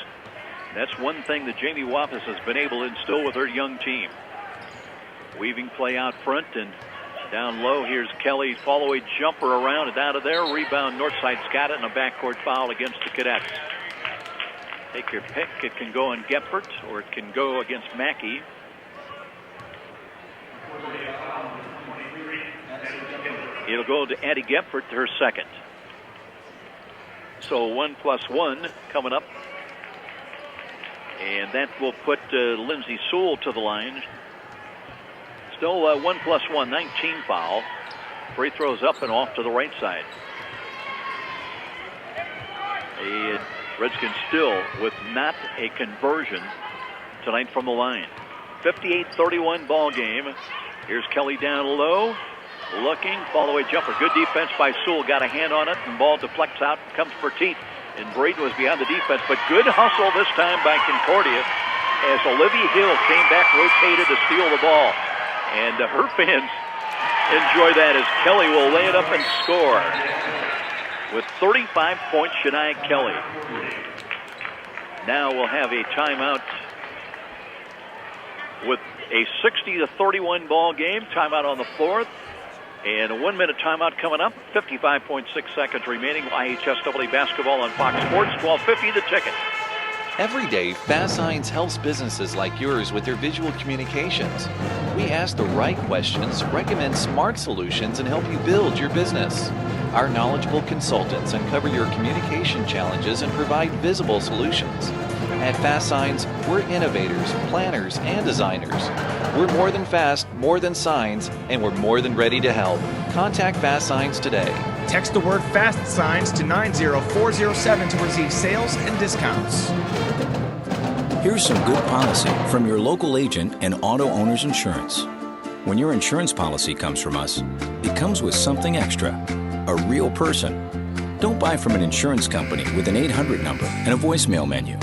That's one thing that Jamie Waffis has been able to instill with her young team. Weaving play out front and down low. Here's Kelly, follow-away jumper around and out of there. Rebound, Northside's got it, and a backcourt foul against the Cadets. Take your pick. It can go on Gephardt, or it can go against Mackey. It'll go to Addie Gephardt, her second. So 1+1 coming up. And that will put Lindsay Sewell to the line. Still 1+1, 19 foul. Free throws up and off to the right side. And Redskins still with not a conversion tonight from the line. 58-31 ball game. Here's Kelly down low. Looking, fall away jumper. Good defense by Sewell. Got a hand on it, and ball deflects out. Comes Petit. And Braden was behind the defense, but good hustle this time by Concordia as Olivia Hill came back, rotated to steal the ball. And her fans enjoy that as Kelly will lay it up and score. With 35 points, Shania Kelly. Now we'll have a timeout with a 60-31 ball game. Timeout on the fourth. And a 1 minute timeout coming up. 55.6 seconds remaining. IHSAA basketball on Fox Sports. 12:50 the ticket. Every day, Fast Signs helps businesses like yours with their visual communications. We ask the right questions, recommend smart solutions, and help you build your business. Our knowledgeable consultants uncover your communication challenges and provide visible solutions. At Fast Signs, we're innovators, planners, and designers. We're more than fast, more than signs, and we're more than ready to help. Contact Fast Signs today. Text the word FAST SIGNS to 90407 to receive sales and discounts. Here's some good policy from your local agent and Auto Owners Insurance. When your insurance policy comes from us, it comes with something extra, a real person. Don't buy from an insurance company with an 800 number and a voicemail menu.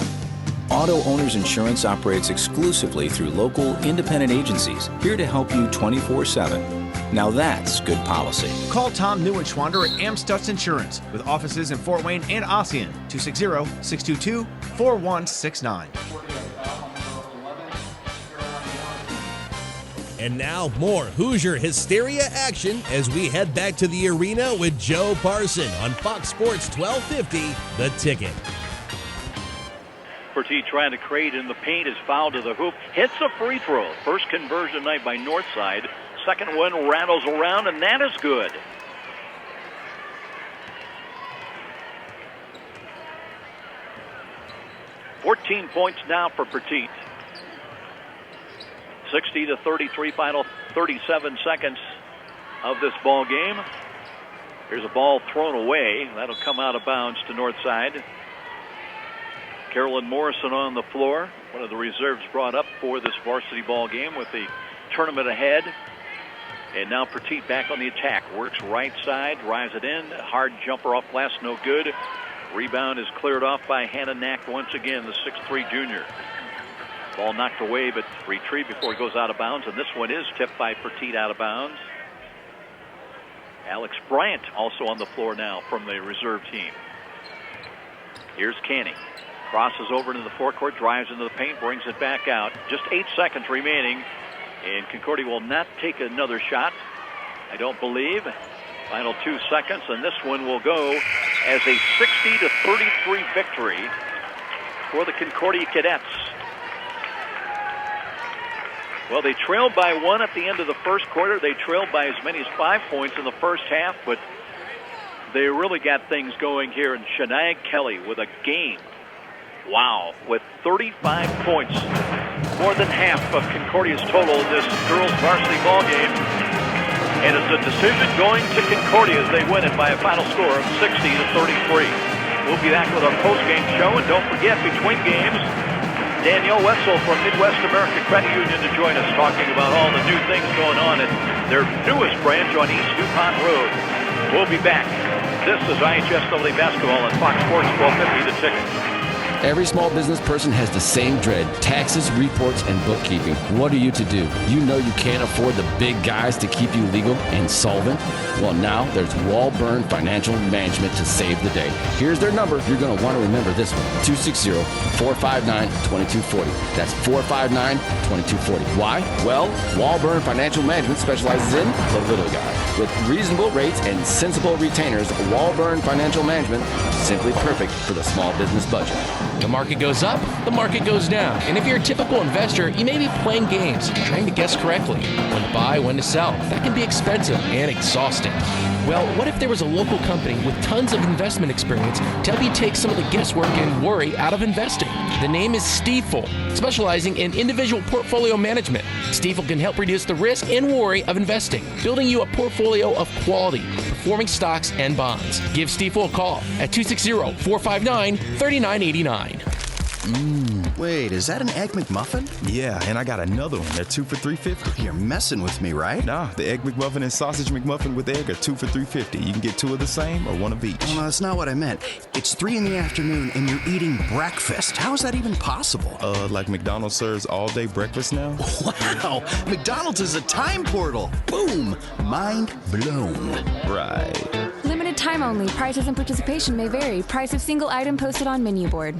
Auto Owners Insurance operates exclusively through local independent agencies here to help you 24/7. Now that's good policy. Call Tom Neuenschwander at Amstutz Insurance with offices in Fort Wayne and Ossian. 260-622-4169. And now more Hoosier Hysteria action as we head back to the arena with Joe Parson on Fox Sports 1250, The Ticket. Petit trying to create in the paint, is fouled to the hoop, hits a free throw. First conversion tonight by Northside. Second one rattles around, and that is good. $14 points now for Petit. 60-33, final 37 seconds of this ball game. Here's a ball thrown away. That'll come out of bounds to Northside. Carolyn Morrison on the floor, one of the reserves brought up for this varsity ball game with the tournament ahead. And now Petit back on the attack. Works right side, drives it in. A hard jumper off glass, no good. Rebound is cleared off by Hannah Knack once again, the 6'3 junior. Ball knocked away, but retrieved before it goes out of bounds. And this one is tipped by Petit out of bounds. Alex Bryant also on the floor now from the reserve team. Here's Canning. Crosses over into the forecourt, drives into the paint, brings it back out. Just 8 seconds remaining, and Concordia will not take another shot, I don't believe. Final 2 seconds, and this one will go as a 60-33 victory for the Concordia Cadets. Well, they trailed by 1 at the end of the first quarter. They trailed by as many as 5 points in the first half, but they really got things going here. And Shania Kelly with a game. Wow, with 35 points, more than half of Concordia's total in this girls' varsity ball game. And it's a decision going to Concordia as they win it by a final score of 60-33. We'll be back with our post-game show, and don't forget, between games, Danielle Wetzel from Midwest America Credit Union to join us, talking about all the new things going on at their newest branch on East DuPont Road. We'll be back. This is IHSAA basketball on Fox Sports 1250 The Ticket. Every small business person has the same dread: taxes, reports, and bookkeeping. What are you to do? You know you can't afford the big guys to keep you legal and solvent? Well, now there's Walburn Financial Management to save the day. Here's their number. You're going to want to remember this one: 260-459-2240. That's 459-2240. Why? Well, Walburn Financial Management specializes in the little guy. With reasonable rates and sensible retainers, Walburn Financial Management is simply perfect for the small business budget. The market goes up, the market goes down. And if you're a typical investor, you may be playing games, trying to guess correctly when to buy, when to sell. That can be expensive and exhausting. Well, what if there was a local company with tons of investment experience to help you take some of the guesswork and worry out of investing? The name is Stifel, specializing in individual portfolio management. Stifel can help reduce the risk and worry of investing, building you a portfolio of quality, performing stocks and bonds. Give Stifel a call at 260-459-3989. Wait, is that an Egg McMuffin? Yeah, and I got another one. They're 2 for $3.50. You're messing with me, right? Nah, the Egg McMuffin and Sausage McMuffin with egg are 2 for $3.50. You can get 2 of the same or 1 of each. Oh, no, that's not what I meant. It's 3 in the afternoon and you're eating breakfast. How is that even possible? Like McDonald's serves all-day breakfast now? Wow, McDonald's is a time portal. Boom, mind blown. Right. Limited time only. Prices and participation may vary. Price of single item posted on menu board.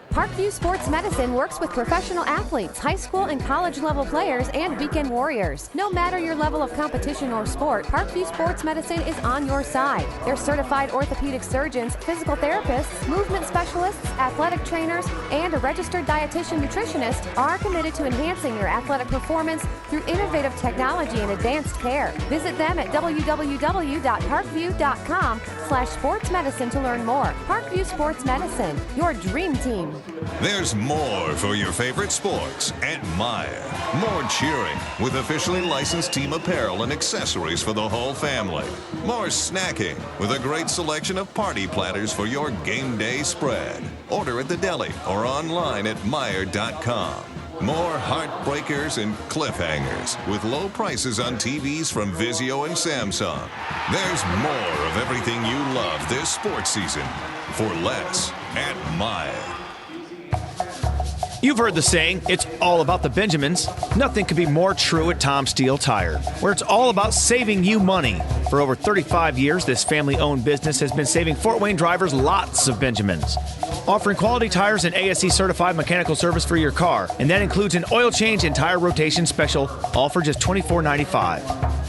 Parkview Sports Medicine works with professional athletes, high school and college level players, and weekend warriors. No matter your level of competition or sport, Parkview Sports Medicine is on your side. Their certified orthopedic surgeons, physical therapists, movement specialists, athletic trainers, and a registered dietitian nutritionist are committed to enhancing your athletic performance through innovative technology and advanced care. Visit them at www.parkview.com/sportsmedicine to learn more. Parkview Sports Medicine, your dream team. There's more for your favorite sports at Meijer. More cheering with officially licensed team apparel and accessories for the whole family. More snacking with a great selection of party platters for your game day spread. Order at the deli or online at Meijer.com. More heartbreakers and cliffhangers with low prices on TVs from Vizio and Samsung. There's more of everything you love this sports season for less at Meijer. You've heard the saying, it's all about the Benjamins. Nothing could be more true at Tom Steel Tire, where it's all about saving you money. For over 35 years, this family-owned business has been saving Fort Wayne drivers lots of Benjamins. Offering quality tires and ASE-certified mechanical service for your car, and that includes an oil change and tire rotation special, all for just $24.95.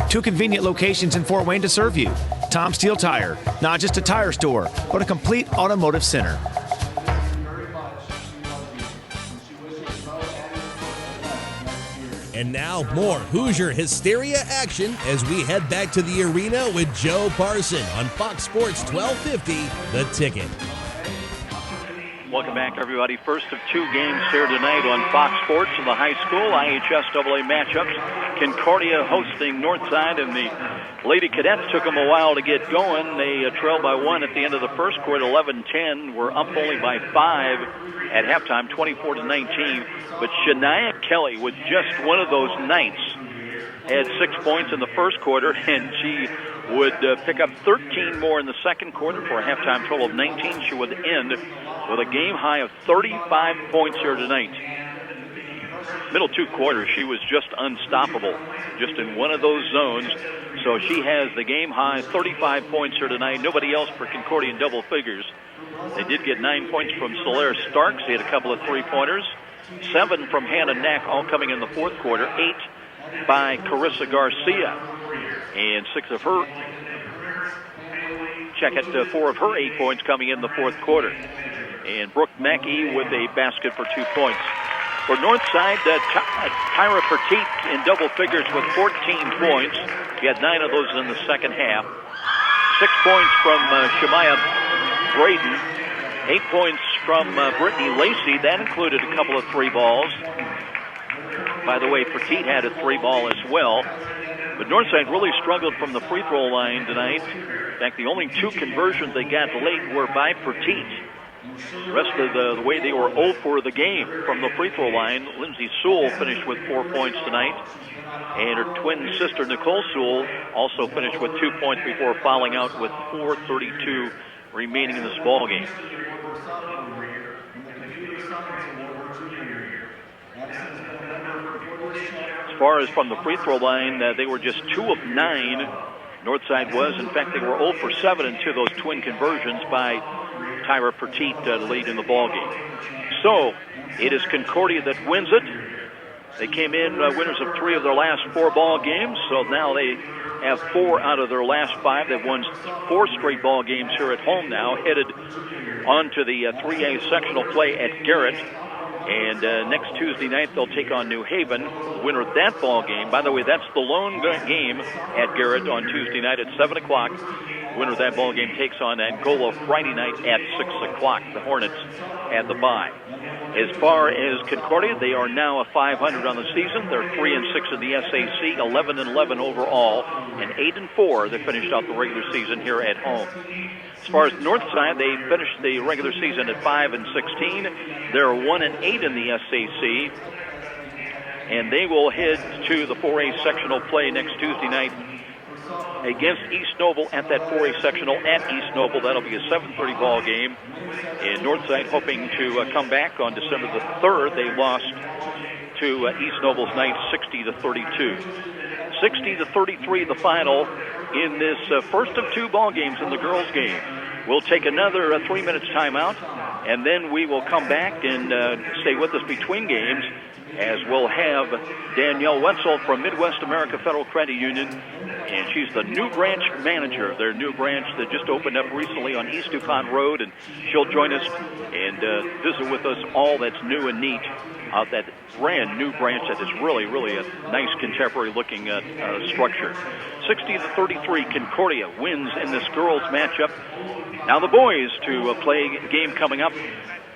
2 convenient locations in Fort Wayne to serve you. Tom Steel Tire, not just a tire store, but a complete automotive center. And now, more Hoosier Hysteria action as we head back to the arena with Joe Parson on Fox Sports 1250, The Ticket. Welcome back, everybody. First of 2 games here tonight on Fox Sports in the high school IHSAA matchups. Concordia hosting Northside, and the Lady Cadets took them a while to get going. They trailed by 1 at the end of the first quarter, 11-10. Were up only by 5 at halftime, 24-19. But Shania Kelly was just one of those nights. Had 6 points in the first quarter, and she would pick up 13 more in the second quarter for a halftime total of 19. She would end with a game high of 35 points here tonight. Middle 2 quarters, she was just unstoppable, just in one of those zones. So she has the game high 35 points here tonight. Nobody else for Concordia in double figures. They did get 9 points from Solaire Starks. He had a couple of 3-pointers. 7 from Hannah Knack, all coming in the fourth quarter. 8 by Carissa Garcia. And 4 of her 8 points coming in the fourth quarter. And Brooke Mackey with a basket for 2 points. For Northside, Tyra Petit in double figures with 14 points. She had 9 of those in the second half. 6 points from Shemaya Braden. 8 points from Brittany Lacey. That included a couple of 3 balls. By the way, Petit had a 3-ball as well. But Northside really struggled from the free throw line tonight. In fact, the only 2 conversions they got late were by Petit. The rest of the way they were 0 for the game from the free throw line. Lindsay Sewell finished with 4 points tonight. And her twin sister, Nicole Sewell, also finished with 2 points before fouling out with 4:32 remaining in this ball game. As far as from the free throw line, they were just 2 of 9. Northside was. In fact, they were 0 for 7 into those twin conversions by Tyra Petit late in the ball game. So it is Concordia that wins it. They came in winners of 3 of their last 4 ball games. So now they have 4 out of their last 5. They've won 4 straight ball games here at home now, headed on to the 3A sectional play at Garrett. And next Tuesday night, they'll take on New Haven. The winner of that ball game, by the way, that's the lone game at Garrett on Tuesday night at 7 o'clock. The winner of that ball game takes on Angola Friday night at 6 o'clock. The Hornets at the bye. As far as Concordia, they are now a 500 on the season. They're 3-6 in the SAC, 11-11 overall, and 8-4. They finished out the regular season here at home. As far as Northside, they finished the regular season at 5-16. They're 1-8 8 in the SAC. And they will head to the 4A sectional play next Tuesday night against East Noble at that 4A sectional at East Noble. That'll be a 7:30 ball game. And Northside hoping to come back on December the 3rd. They lost to East Noble's night 60-32. 60-33 the final in this first of 2 ball games in the girls' game. We'll take another 3 minutes timeout, and then we will come back and stay with us between games, as we'll have Danielle Wetzel from Midwest America Federal Credit Union, and she's the new branch manager of their new branch that just opened up recently on East DuPont Road, and she'll join us and visit with us all that's new and neat out that brand new branch that is really, really a nice contemporary looking structure. 60-33, Concordia wins in this girls matchup. Now the boys to play a game coming up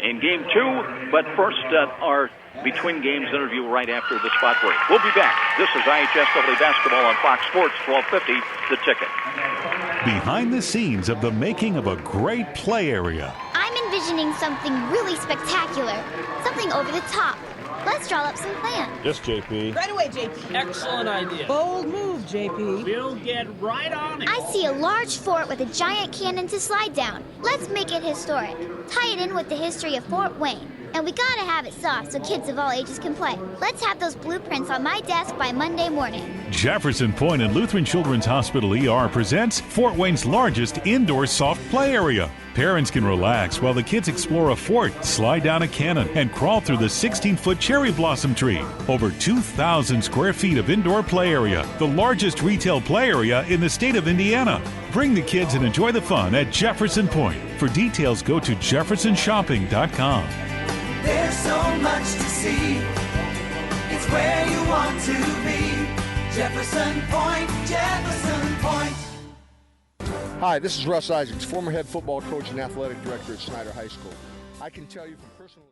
in game 2, but first our between games interview right after the spot break. We'll be back. This is IHSAA basketball on Fox Sports 1250, The Ticket. Behind the scenes of the making of a great play area. I'm envisioning something really spectacular, something over the top. Let's draw up some plans. Yes, JP. Right away, JP. Excellent idea. Bold move, JP. We'll get right on it. I see a large fort with a giant cannon to slide down. Let's make it historic. Tie it in with the history of Fort Wayne. And we gotta have it soft so kids of all ages can play. Let's have those blueprints on my desk by Monday morning. Jefferson Point and Lutheran Children's Hospital ER presents Fort Wayne's largest indoor soft play area. Parents can relax while the kids explore a fort, slide down a cannon, and crawl through the 16-foot cherry blossom tree. Over 2,000 square feet of indoor play area, the largest retail play area in the state of Indiana. Bring the kids and enjoy the fun at Jefferson Point. For details, go to jeffersonshopping.com. There's so much to see. It's where you want to be. Jefferson Point, Jefferson Point. Hi, this is Russ Isaacs, former head football coach and athletic director at Snyder High School. I can tell you from personal